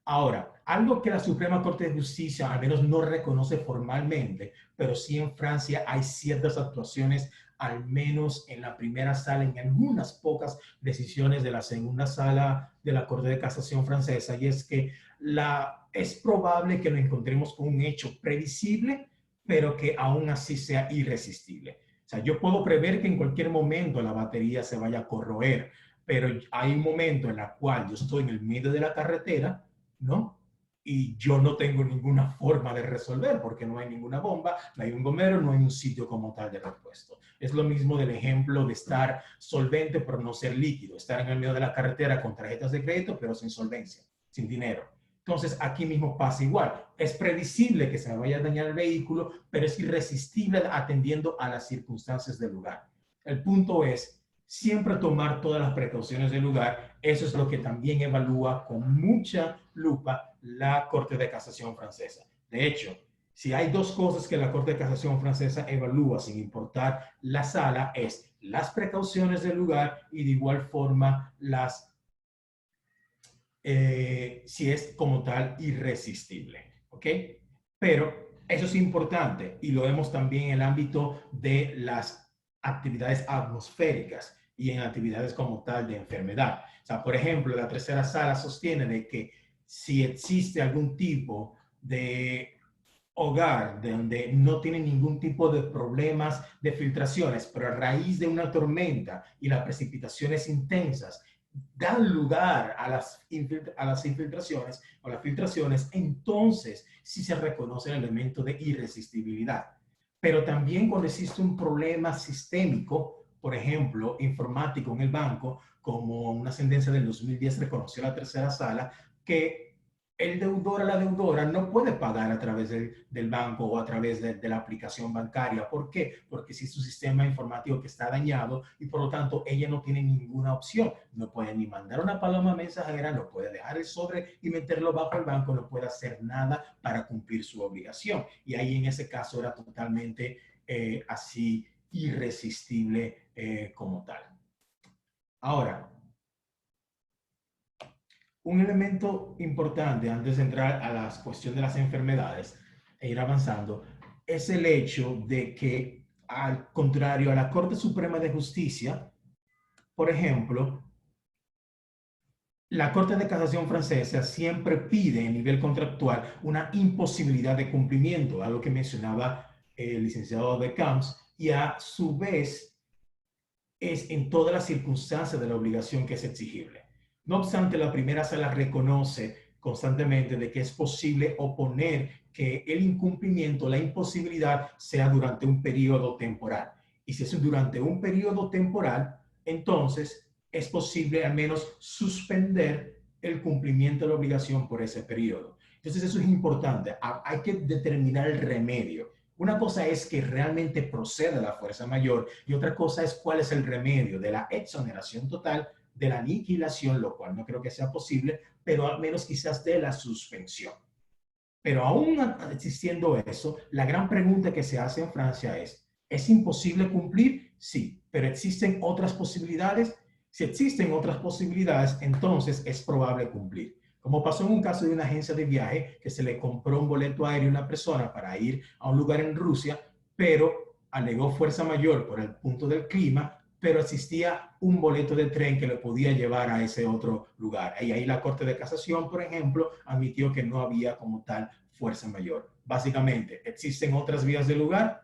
Ahora, algo que la Suprema Corte de Justicia al menos no reconoce formalmente, pero sí en Francia hay ciertas actuaciones, al menos en la primera sala, en algunas pocas decisiones de la segunda sala de la Corte de Casación francesa, y es que es probable que lo encontremos con un hecho previsible, pero que aún así sea irresistible. O sea, yo puedo prever que en cualquier momento la batería se vaya a corroer, pero hay un momento en el cual yo estoy en el medio de la carretera, ¿no? Y yo no tengo ninguna forma de resolver porque no hay ninguna bomba, no hay un gomero, no hay un sitio como tal de repuesto. Es lo mismo del ejemplo de estar solvente pero no ser líquido, estar en el medio de la carretera con tarjetas de crédito pero sin solvencia, sin dinero. Entonces aquí mismo pasa igual. Es previsible que se me vaya a dañar el vehículo, pero es irresistible atendiendo a las circunstancias del lugar. El punto es siempre tomar todas las precauciones del lugar. Eso es lo que también evalúa con mucha lupa la Corte de Casación francesa. De hecho, si hay dos cosas que la Corte de Casación francesa evalúa sin importar la sala, es las precauciones del lugar y de igual forma si es como tal irresistible. ¿Ok? Pero eso es importante y lo vemos también en el ámbito de las actividades atmosféricas y en actividades como tal de enfermedad. O sea, por ejemplo, la tercera sala sostiene de que si existe algún tipo de hogar donde no tiene ningún tipo de problemas de filtraciones, pero a raíz de una tormenta y las precipitaciones intensas dan lugar a las infiltraciones o las filtraciones, entonces sí se reconoce el elemento de irresistibilidad. Pero también cuando existe un problema sistémico, por ejemplo, informático en el banco, como una sentencia del 2010 reconoció la tercera sala, que el deudor a la deudora no puede pagar a través del banco o a través de la aplicación bancaria. ¿Por qué? Porque existe un sistema informático que está dañado y por lo tanto ella no tiene ninguna opción. No puede ni mandar una paloma mensajera, no puede dejar el sobre y meterlo bajo el banco, no puede hacer nada para cumplir su obligación. Y ahí en ese caso era totalmente así irresistible como tal. Ahora, un elemento importante antes de entrar a la cuestión de las enfermedades e ir avanzando es el hecho de que, al contrario a la Corte Suprema de Justicia, por ejemplo, la Corte de Casación francesa siempre pide a nivel contractual una imposibilidad de cumplimiento, algo que mencionaba el licenciado de Camps, y a su vez es en todas las circunstancias de la obligación que es exigible. No obstante, la primera sala reconoce constantemente de que es posible oponer que el incumplimiento, la imposibilidad, sea durante un periodo temporal. Y si es durante un periodo temporal, entonces es posible al menos suspender el cumplimiento de la obligación por ese periodo. Entonces eso es importante. Hay que determinar el remedio. Una cosa es que realmente proceda la fuerza mayor y otra cosa es cuál es el remedio de la exoneración total, de la aniquilación, lo cual no creo que sea posible, pero al menos quizás de la suspensión. Pero aún existiendo eso, la gran pregunta que se hace en Francia ¿es imposible cumplir? Sí, pero ¿existen otras posibilidades? Si existen otras posibilidades, entonces es probable cumplir. Como pasó en un caso de una agencia de viaje que se le compró un boleto aéreo a una persona para ir a un lugar en Rusia, pero alegó fuerza mayor por el punto del clima, pero existía un boleto de tren que le podía llevar a ese otro lugar. Y ahí la Corte de Casación, por ejemplo, admitió que no había como tal fuerza mayor. Básicamente, existen otras vías del lugar,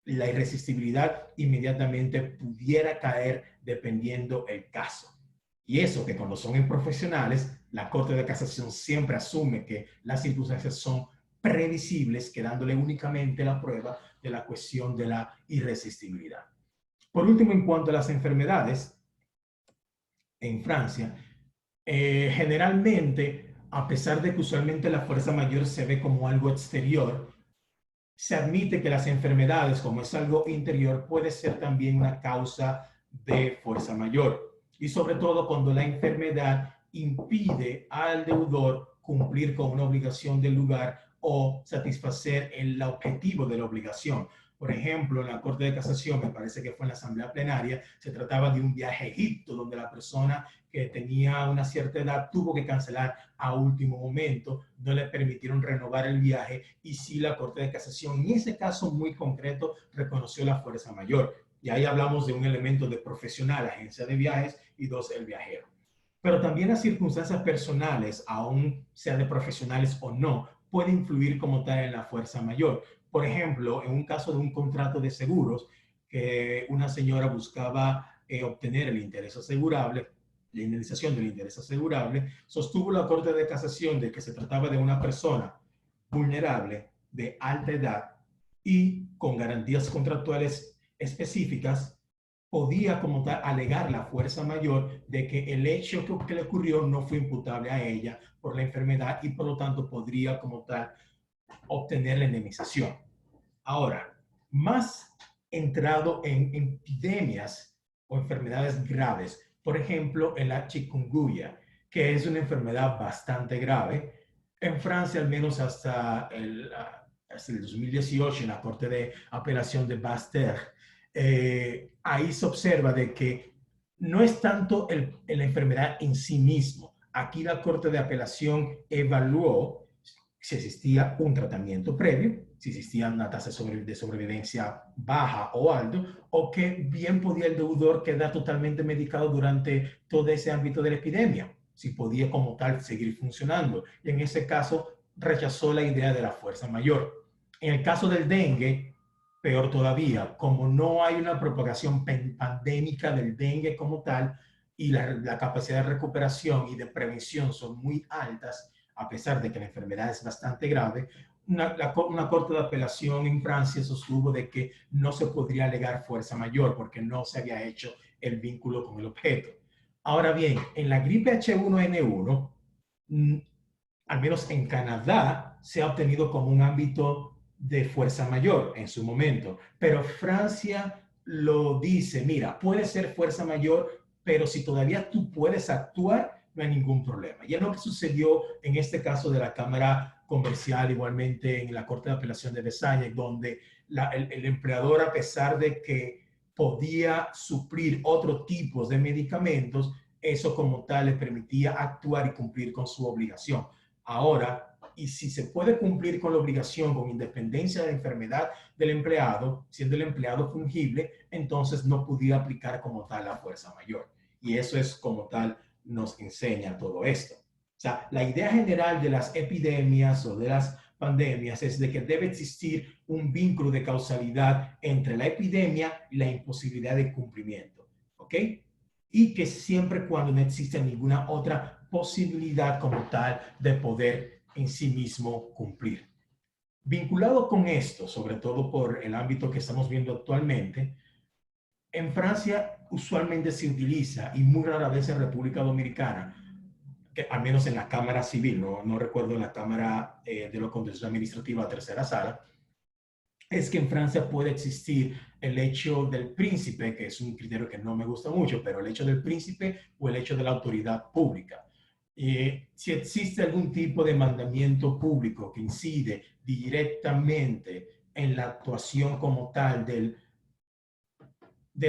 la irresistibilidad inmediatamente pudiera caer dependiendo el caso. Y eso que cuando son profesionales, la Corte de Casación siempre asume que las circunstancias son previsibles, quedándole únicamente la prueba de la cuestión de la irresistibilidad. Por último, en cuanto a las enfermedades, en Francia, generalmente, a pesar de que usualmente la fuerza mayor se ve como algo exterior, se admite que las enfermedades, como es algo interior, puede ser también una causa de fuerza mayor. Y sobre todo cuando la enfermedad impide al deudor cumplir con una obligación del lugar o satisfacer el objetivo de la obligación. Por ejemplo, en la Corte de Casación, me parece que fue en la Asamblea Plenaria, se trataba de un viaje a Egipto, donde la persona que tenía una cierta edad tuvo que cancelar a último momento, no le permitieron renovar el viaje y sí la Corte de Casación, en ese caso muy concreto, reconoció la fuerza mayor. Y ahí hablamos de un elemento de profesional, agencia de viajes, y dos, el viajero. Pero también las circunstancias personales, aún sea de profesionales o no, pueden influir como tal en la fuerza mayor. Por ejemplo, en un caso de un contrato de seguros, que una señora buscaba obtener el interés asegurable, la indemnización del interés asegurable, sostuvo la Corte de Casación de que se trataba de una persona vulnerable, de alta edad y con garantías contractuales específicas, podía como tal alegar la fuerza mayor de que el hecho que le ocurrió no fue imputable a ella por la enfermedad y por lo tanto podría como tal obtener la indemnización. Ahora, más entrado en epidemias o enfermedades graves, por ejemplo, en la chikungunya, que es una enfermedad bastante grave. En Francia, al menos hasta el 2018, en la Corte de Apelación de Basse-Terre, ahí se observa de que no es tanto la enfermedad en sí mismo. Aquí la Corte de Apelación evaluó si existía un tratamiento previo, si existía una tasa de sobrevivencia baja o alto, o que bien podía el deudor quedar totalmente medicado durante todo ese ámbito de la epidemia, si podía como tal seguir funcionando. Y en ese caso rechazó la idea de la fuerza mayor. En el caso del dengue, peor todavía, como no hay una propagación pandémica del dengue como tal y la capacidad de recuperación y de prevención son muy altas, a pesar de que la enfermedad es bastante grave, una corte de apelación en Francia sostuvo de que no se podría alegar fuerza mayor porque no se había hecho el vínculo con el objeto. Ahora bien, en la gripe H1N1, al menos en Canadá, se ha obtenido como un ámbito de fuerza mayor en su momento, pero Francia lo dice, mira, puede ser fuerza mayor, pero si todavía tú puedes actuar, no hay ningún problema. Y es lo que sucedió en este caso de la Cámara Comercial, igualmente en la Corte de Apelación de Versalles, donde el empleador, a pesar de que podía suplir otros tipos de medicamentos, eso como tal le permitía actuar y cumplir con su obligación. Ahora, y si se puede cumplir con la obligación con independencia de la enfermedad del empleado, siendo el empleado fungible, entonces no podía aplicar como tal la fuerza mayor. Y eso es como tal nos enseña todo esto. O sea, la idea general de las epidemias o de las pandemias es de que debe existir un vínculo de causalidad entre la epidemia y la imposibilidad de cumplimiento. ¿Ok? Y que siempre cuando no existe ninguna otra posibilidad como tal de poder en sí mismo cumplir. Vinculado con esto, sobre todo por el ámbito que estamos viendo actualmente, en Francia usualmente se utiliza, y muy rara vez en República Dominicana, que al menos en la Cámara Civil, no recuerdo en la Cámara de lo Contencioso Administrativa, tercera sala, es que en Francia puede existir el hecho del príncipe, que es un criterio que no me gusta mucho, pero el hecho del príncipe o el hecho de la autoridad pública. Si existe algún tipo de mandamiento público que incide directamente en la actuación como tal de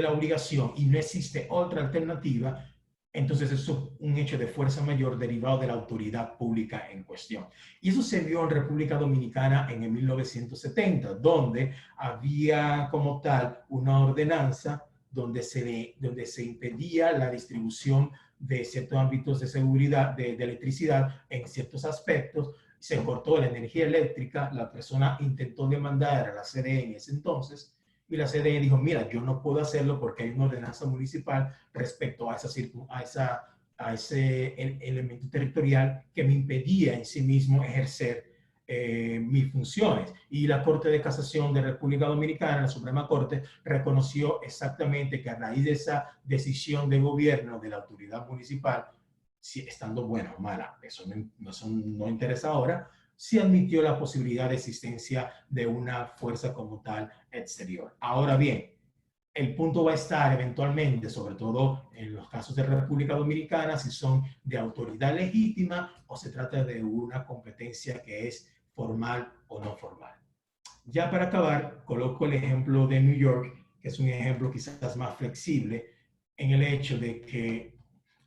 la obligación y no existe otra alternativa, entonces es un hecho de fuerza mayor derivado de la autoridad pública en cuestión. Y eso se vio en República Dominicana en el 1970, donde había como tal una ordenanza donde se impedía la distribución de ciertos ámbitos de seguridad, de electricidad en ciertos aspectos. Se cortó la energía eléctrica, la persona intentó demandar a la CDE en ese entonces, y la CDE dijo, mira, yo no puedo hacerlo porque hay una ordenanza municipal respecto a ese elemento territorial que me impedía en sí mismo ejercer mis funciones. Y la Corte de Casación de República Dominicana, la Suprema Corte, reconoció exactamente que a raíz de esa decisión de gobierno de la autoridad municipal, si estando buena o mala, eso no interesa ahora, sí admitió la posibilidad de existencia de una fuerza como tal exterior. Ahora bien, el punto va a estar eventualmente, sobre todo en los casos de República Dominicana, si son de autoridad legítima o se trata de una competencia que es formal o no formal. Ya para acabar, coloco el ejemplo de New York, que es un ejemplo quizás más flexible en el hecho de que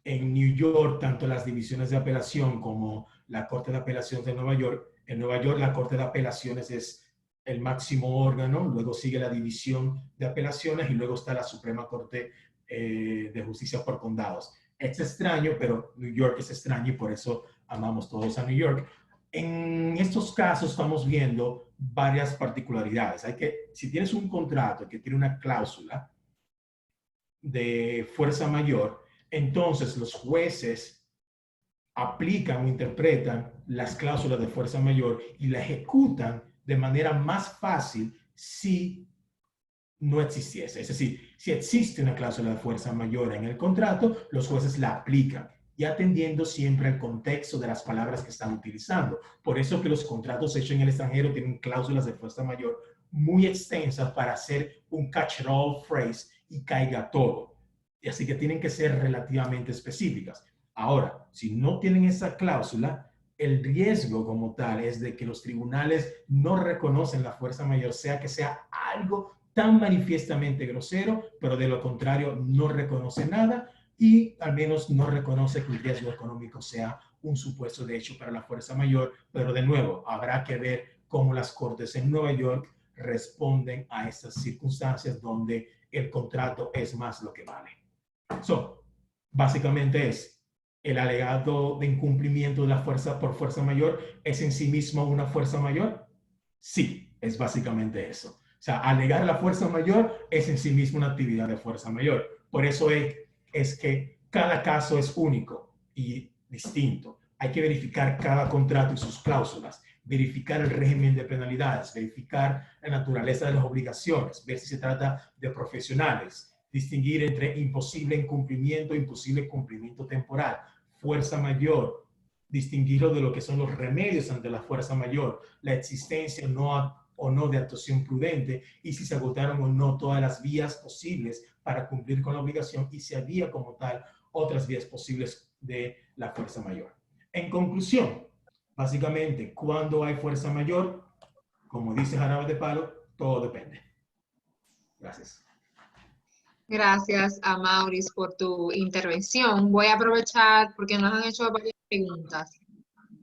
en New York, tanto las divisiones de apelación como la Corte de Apelaciones de Nueva York, en Nueva York la Corte de Apelaciones es el máximo órgano, luego sigue la División de Apelaciones y luego está la Suprema Corte de Justicia por Condados. Es extraño, pero New York es extraño y por eso amamos todos a New York. En estos casos estamos viendo varias particularidades. Si tienes un contrato que tiene una cláusula de fuerza mayor, entonces los jueces aplican o interpretan las cláusulas de fuerza mayor y la ejecutan de manera más fácil si no existiese. Es decir, si existe una cláusula de fuerza mayor en el contrato, los jueces la aplican y atendiendo siempre al contexto de las palabras que están utilizando. Por eso que los contratos hechos en el extranjero tienen cláusulas de fuerza mayor muy extensas para hacer un catch-all phrase y caiga todo. Y así que tienen que ser relativamente específicas. Ahora, si no tienen esa cláusula, el riesgo como tal es de que los tribunales no reconocen la fuerza mayor, sea que sea algo tan manifiestamente grosero, pero de lo contrario no reconoce nada y al menos no reconoce que el riesgo económico sea un supuesto de hecho para la fuerza mayor, pero de nuevo habrá que ver cómo las cortes en Nueva York responden a estas circunstancias donde el contrato es más lo que vale. Básicamente es el alegato de incumplimiento de la fuerza por fuerza mayor es en sí mismo una fuerza mayor. Sí, es básicamente eso. O sea, alegar la fuerza mayor es en sí mismo una actividad de fuerza mayor. Por eso es que cada caso es único y distinto. Hay que verificar cada contrato y sus cláusulas, verificar el régimen de penalidades, verificar la naturaleza de las obligaciones, ver si se trata de profesionales, distinguir entre imposible incumplimiento e imposible cumplimiento temporal, fuerza mayor, distinguirlo de lo que son los remedios ante la fuerza mayor, la existencia o no de actuación prudente y si se agotaron o no todas las vías posibles para cumplir con la obligación y si había como tal otras vías posibles de la fuerza mayor. En conclusión, básicamente, cuando hay fuerza mayor, como dice Jarabe de Palo, todo depende. Gracias. Gracias a Maurice por tu intervención. Voy a aprovechar porque nos han hecho varias preguntas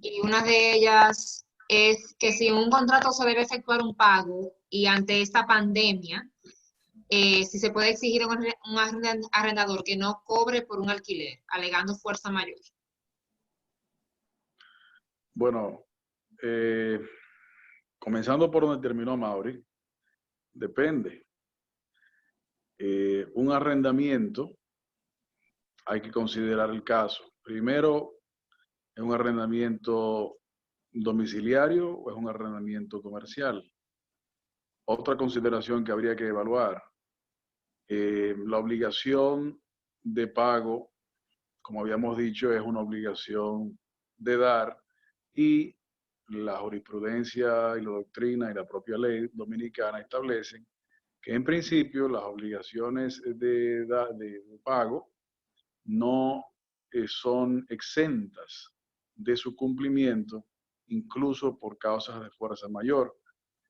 y una de ellas es que si en un contrato se debe efectuar un pago y ante esta pandemia, si se puede exigir a un arrendador que no cobre por un alquiler, alegando fuerza mayor. Bueno, comenzando por donde terminó Mauri, depende. Un arrendamiento, hay que considerar el caso. Primero, ¿es un arrendamiento domiciliario o es un arrendamiento comercial? Otra consideración que habría que evaluar, la obligación de pago, como habíamos dicho, es una obligación de dar y la jurisprudencia y la doctrina y la propia ley dominicana establecen que en principio las obligaciones de pago no son exentas de su cumplimiento, incluso por causas de fuerza mayor.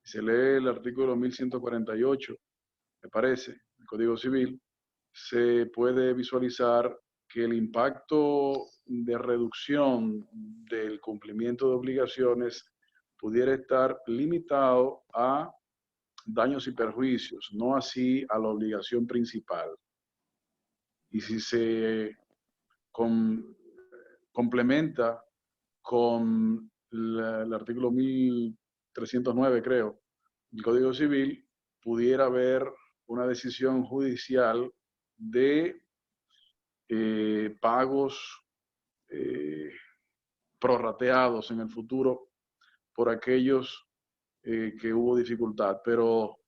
Se lee el artículo 1148, me parece, del Código Civil, se puede visualizar que el impacto de reducción del cumplimiento de obligaciones pudiera estar limitado a daños y perjuicios, no así a la obligación principal. Y si se complementa con el artículo 1309, creo, del Código Civil, pudiera haber una decisión judicial de pagos prorrateados en el futuro por aquellos que hubo dificultad. Pero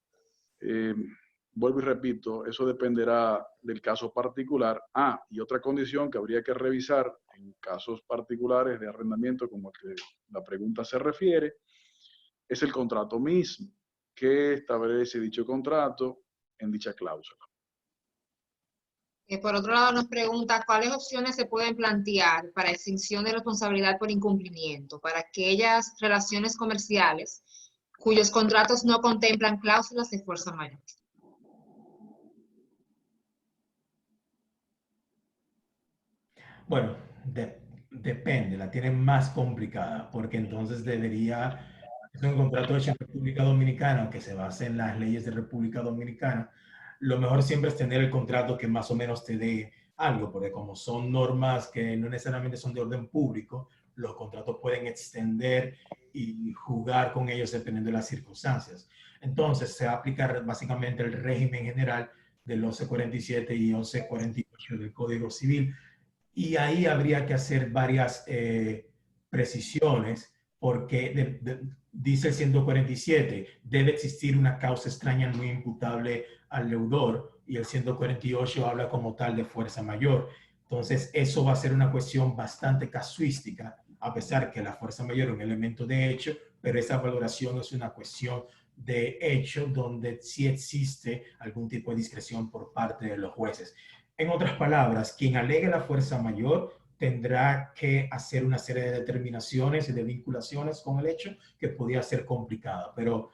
vuelvo y repito, eso dependerá del caso particular. Y otra condición que habría que revisar en casos particulares de arrendamiento, como el que la pregunta se refiere, es el contrato mismo. ¿Qué establece dicho contrato en dicha cláusula? Por otro lado, nos pregunta cuáles opciones se pueden plantear para extinción de responsabilidad por incumplimiento para aquellas relaciones comerciales cuyos contratos no contemplan cláusulas de fuerza mayor. Bueno, depende, la tiene más complicada, porque entonces debería, es un contrato hecho en República Dominicana, que se base en las leyes de República Dominicana. Lo mejor siempre es tener el contrato que más o menos te dé algo, porque como son normas que no necesariamente son de orden público, los contratos pueden extender y jugar con ellos dependiendo de las circunstancias. Entonces, se va a aplicar básicamente el régimen general del 1147 y 1148 del Código Civil, y ahí habría que hacer varias precisiones, porque dice el 147, debe existir una causa extraña no imputable al deudor, y el 148 habla como tal de fuerza mayor. Entonces, eso va a ser una cuestión bastante casuística, a pesar que la fuerza mayor es un elemento de hecho, pero esa valoración es una cuestión de hecho donde sí existe algún tipo de discreción por parte de los jueces. En otras palabras, quien alegue la fuerza mayor tendrá que hacer una serie de determinaciones y de vinculaciones con el hecho que podría ser complicada, pero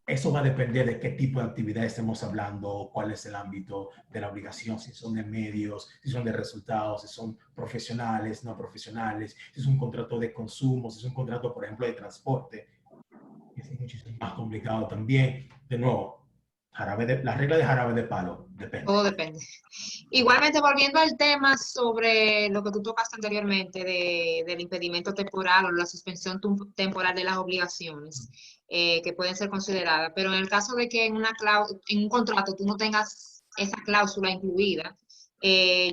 eso va a depender de qué tipo de actividad estemos hablando, cuál es el ámbito de la obligación, si son de medios, si son de resultados, si son profesionales, no profesionales, si es un contrato de consumo, si es un contrato, por ejemplo, de transporte. Es muchísimo más complicado también. De nuevo, la regla de jarabe de palo, depende. Todo depende. Igualmente, volviendo al tema sobre lo que tú tocaste anteriormente del impedimento temporal o la suspensión temporal de las obligaciones que pueden ser consideradas, pero en el caso de que en un contrato tú no tengas esa cláusula incluida,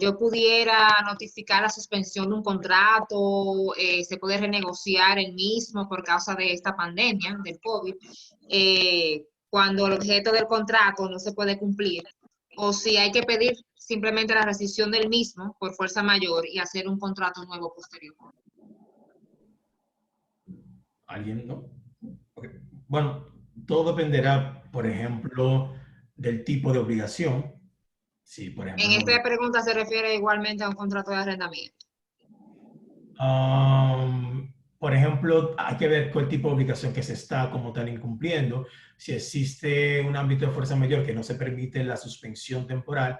yo pudiera notificar la suspensión de un contrato, se puede renegociar el mismo por causa de esta pandemia del COVID, cuando el objeto del contrato no se puede cumplir, o si hay que pedir simplemente la rescisión del mismo por fuerza mayor y hacer un contrato nuevo posterior. ¿Alguien no? Okay. Bueno, todo dependerá, por ejemplo, del tipo de obligación. Sí, por ejemplo, En esta pregunta se refiere igualmente a un contrato de arrendamiento. Por ejemplo, hay que ver cuál tipo de obligación que se está como tal incumpliendo. Si existe un ámbito de fuerza mayor que no se permite la suspensión temporal,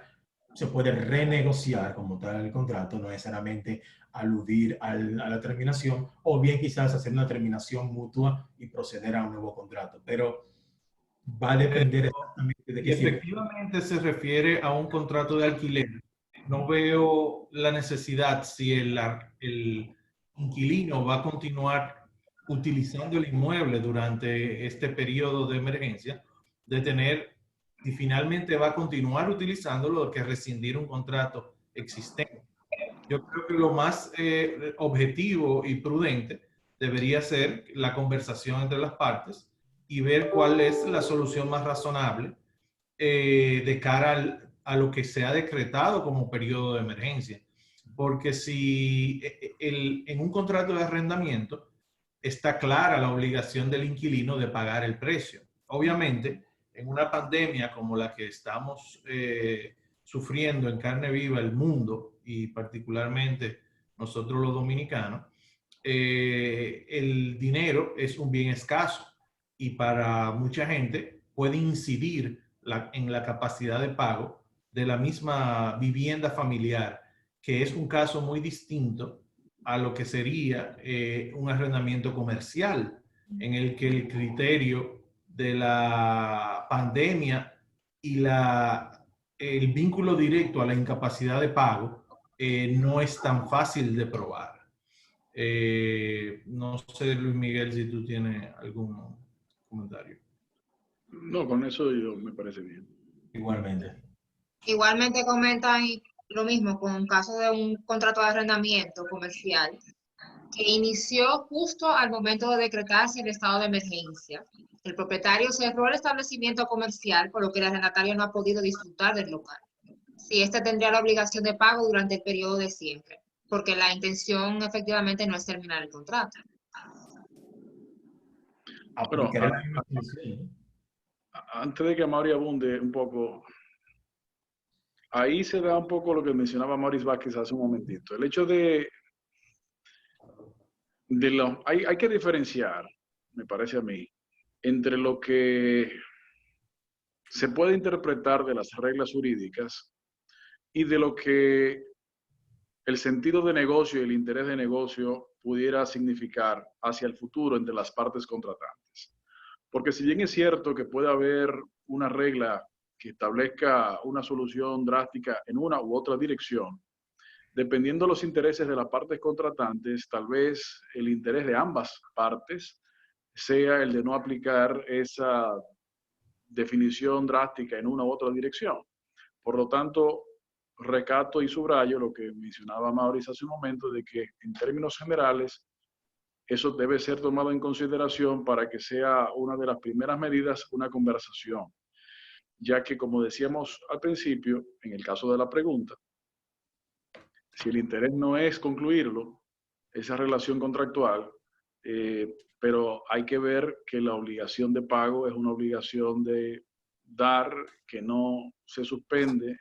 se puede renegociar como tal el contrato, no necesariamente aludir a la terminación, o bien quizás hacer una terminación mutua y proceder a un nuevo contrato. Pero va a depender exactamente de qué. Y efectivamente se refiere a un contrato de alquiler. No veo la necesidad, si el inquilino va a continuar utilizando el inmueble durante este periodo de emergencia, de tener, y finalmente va a continuar utilizándolo, que rescindir un contrato existente. Yo creo que lo más objetivo y prudente debería ser la conversación entre las partes y ver cuál es la solución más razonable de cara a lo que se ha decretado como periodo de emergencia. Porque si en un contrato de arrendamiento está clara la obligación del inquilino de pagar el precio. Obviamente, en una pandemia como la que estamos sufriendo en carne viva el mundo y particularmente nosotros los dominicanos, el dinero es un bien escaso y para mucha gente puede incidir en la capacidad de pago de la misma vivienda familiar, que es un caso muy distinto a lo que sería un arrendamiento comercial, en el que el criterio de la pandemia y el vínculo directo a la incapacidad de pago no es tan fácil de probar. No sé, Luis Miguel, si tú tienes algún comentario. No, con eso yo me parece bien. Igualmente. Igualmente comentan lo mismo con un caso de un contrato de arrendamiento comercial, que inició justo al momento de decretarse el estado de emergencia. El propietario cerró el establecimiento comercial, por lo que el arrendatario no ha podido disfrutar del local. Si este tendría la obligación de pago durante el periodo de cierre, porque la intención efectivamente no es terminar el contrato. Pero, Aplicaré la misma solución, ¿no? antes de que Mauri abunde un poco, ahí se da un poco lo que mencionaba Maurice Vázquez hace un momentito. El hecho hay que diferenciar, me parece a mí, entre lo que se puede interpretar de las reglas jurídicas y de lo que el sentido de negocio y el interés de negocio pudiera significar hacia el futuro entre las partes contratantes. Porque si bien es cierto que puede haber una regla que establezca una solución drástica en una u otra dirección, dependiendo de los intereses de las partes contratantes, tal vez el interés de ambas partes sea el de no aplicar esa definición drástica en una u otra dirección. Por lo tanto, recato y subrayo lo que mencionaba Mauricio hace un momento, de que en términos generales eso debe ser tomado en consideración para que sea una de las primeras medidas una conversación, ya que, como decíamos al principio, en el caso de la pregunta, si el interés no es concluirlo, esa relación contractual, pero hay que ver que la obligación de pago es una obligación de dar que no se suspende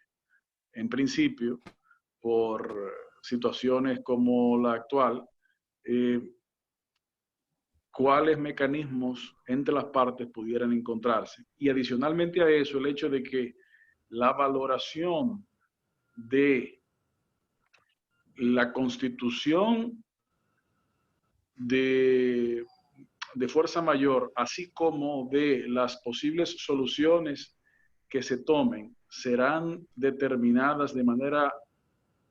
en principio por situaciones como la actual. ¿Cuáles mecanismos entre las partes pudieran encontrarse? Y adicionalmente a eso, el hecho de que la valoración de la constitución de fuerza mayor, así como de las posibles soluciones que se tomen, serán determinadas de manera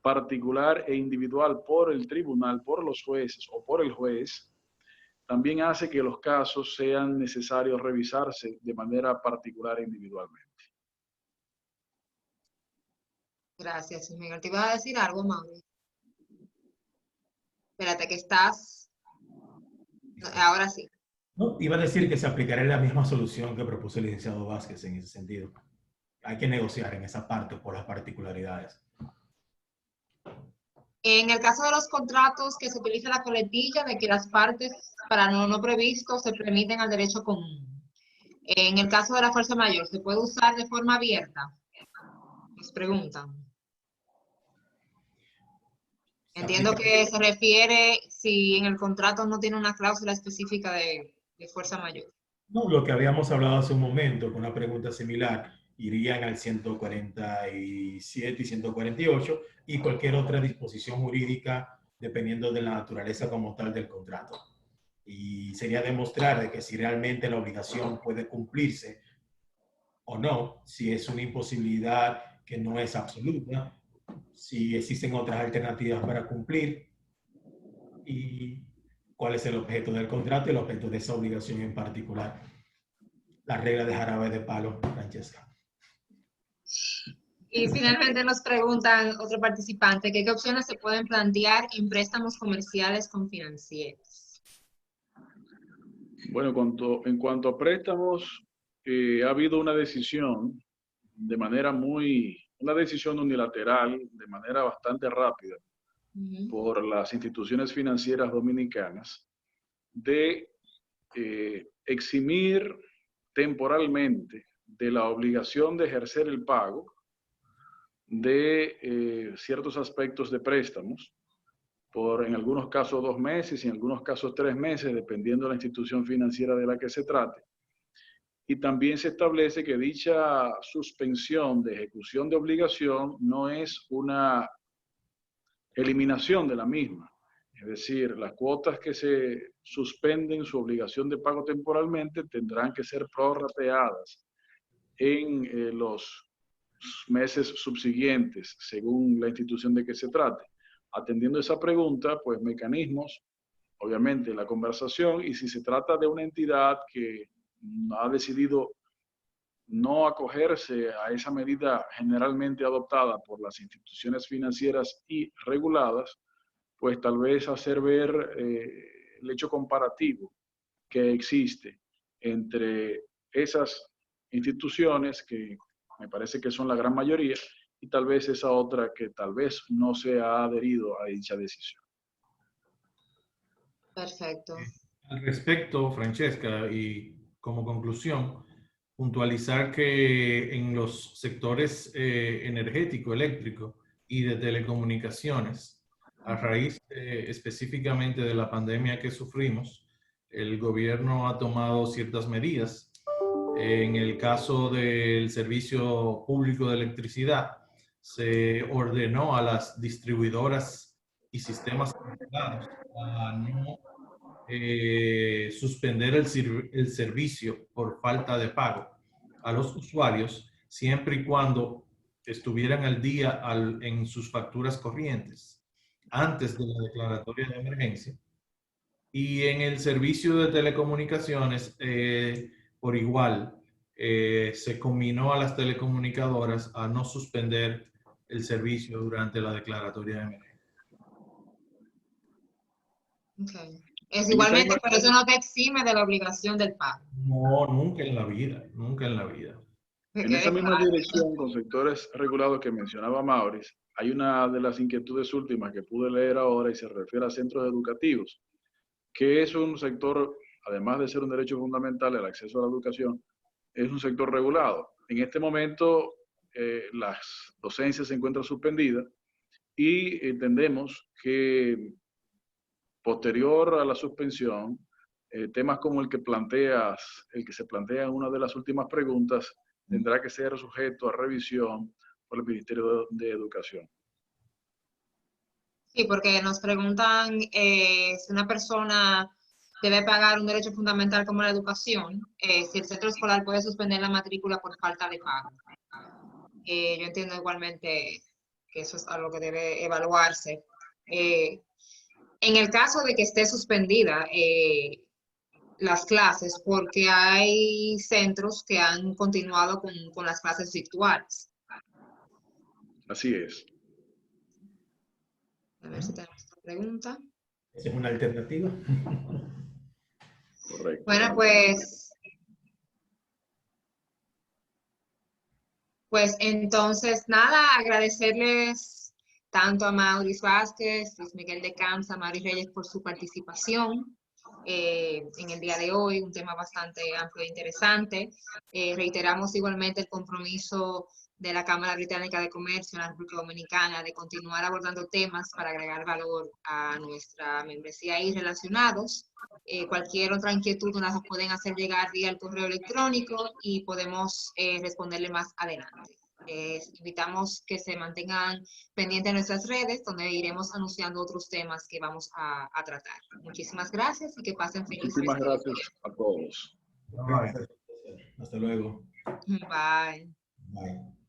particular e individual por el tribunal, por los jueces o por el juez, también hace que los casos sean necesarios revisarse de manera particular e individualmente. Gracias, Miguel. ¿Te iba a decir algo, Mauri? Espérate, que estás... Ahora sí. No, iba a decir que se aplicará la misma solución que propuso el licenciado Vázquez en ese sentido. Hay que negociar en esa parte por las particularidades. En el caso de los contratos, que se utiliza la coletilla de que las partes para no previsto se permiten al derecho común. En el caso de la fuerza mayor, ¿se puede usar de forma abierta? Nos preguntan. Entiendo que se refiere si en el contrato no tiene una cláusula específica de fuerza mayor. No, lo que habíamos hablado hace un momento con una pregunta similar, irían al 147 y 148 y cualquier otra disposición jurídica dependiendo de la naturaleza como tal del contrato. Y sería demostrar de que si realmente la obligación puede cumplirse o no, si es una imposibilidad que no es absoluta, si existen otras alternativas para cumplir y cuál es el objeto del contrato y el objeto de esa obligación en particular. La regla de jarabe de palo, Francesca. Y finalmente nos preguntan otro participante, ¿qué opciones se pueden plantear en préstamos comerciales con financieros? Bueno, en cuanto a préstamos, ha habido una decisión de manera una decisión unilateral, de manera bastante rápida, por las instituciones financieras dominicanas, de eximir temporalmente de la obligación de ejercer el pago de ciertos aspectos de préstamos, por en algunos casos 2 meses y en algunos casos 3 meses, dependiendo de la institución financiera de la que se trate. Y también se establece que dicha suspensión de ejecución de obligación no es una eliminación de la misma. Es decir, las cuotas que se suspenden su obligación de pago temporalmente tendrán que ser prorrateadas en los meses subsiguientes, según la institución de que se trate. Atendiendo esa pregunta, pues mecanismos, obviamente la conversación, y si se trata de una entidad que ha decidido no acogerse a esa medida generalmente adoptada por las instituciones financieras y reguladas, pues tal vez hacer ver el hecho comparativo que existe entre esas instituciones, que me parece que son la gran mayoría, y tal vez esa otra que tal vez no se ha adherido a dicha decisión. Perfecto. Al respecto, Francesca, y como conclusión, puntualizar que en los sectores energético, eléctrico y de telecomunicaciones, a raíz específicamente de la pandemia que sufrimos, el gobierno ha tomado ciertas medidas. En el caso del servicio público de electricidad, se ordenó a las distribuidoras y sistemas conectados a no suspender el servicio por falta de pago a los usuarios, siempre y cuando estuvieran al día en sus facturas corrientes antes de la declaratoria de emergencia. Y en el servicio de telecomunicaciones, por igual, se combinó a las telecomunicadoras a no suspender el servicio durante la declaratoria de emergencia. Okay. Es igualmente, pero eso no te exime de la obligación del pago. No, nunca en la vida, nunca en la vida. En esa misma dirección, con sectores regulados que mencionaba Maurice, hay una de las inquietudes últimas que pude leer ahora y se refiere a centros educativos, que es un sector, además de ser un derecho fundamental, el acceso a la educación, es un sector regulado. En este momento, las docencias se encuentran suspendidas y entendemos que posterior a la suspensión, temas como el que se plantea en una de las últimas preguntas, tendrá que ser sujeto a revisión por el Ministerio de Educación. Sí, porque nos preguntan si una persona debe pagar un derecho fundamental como la educación, si el centro escolar puede suspender la matrícula por falta de pago. Yo entiendo igualmente que eso es algo que debe evaluarse. En el caso de que esté suspendida las clases, porque hay centros que han continuado con las clases virtuales. Así es. A ver si tenemos otra pregunta. ¿Es una alternativa? Correcto. Bueno, pues entonces nada, agradecerles tanto a Maurice Vázquez, Luis Miguel de Camps, a Maurice Reyes por su participación en el día de hoy, un tema bastante amplio e interesante. Reiteramos igualmente el compromiso de la Cámara Británica de Comercio en la República Dominicana de continuar abordando temas para agregar valor a nuestra membresía y relacionados. Cualquier otra inquietud nos la pueden hacer llegar vía el correo electrónico y podemos responderle más adelante. Invitamos que se mantengan pendientes de nuestras redes, donde iremos anunciando otros temas que vamos a tratar. Muchísimas gracias y que pasen felices. Muchísimas gracias a todos. Gracias. Hasta luego. Bye. Bye.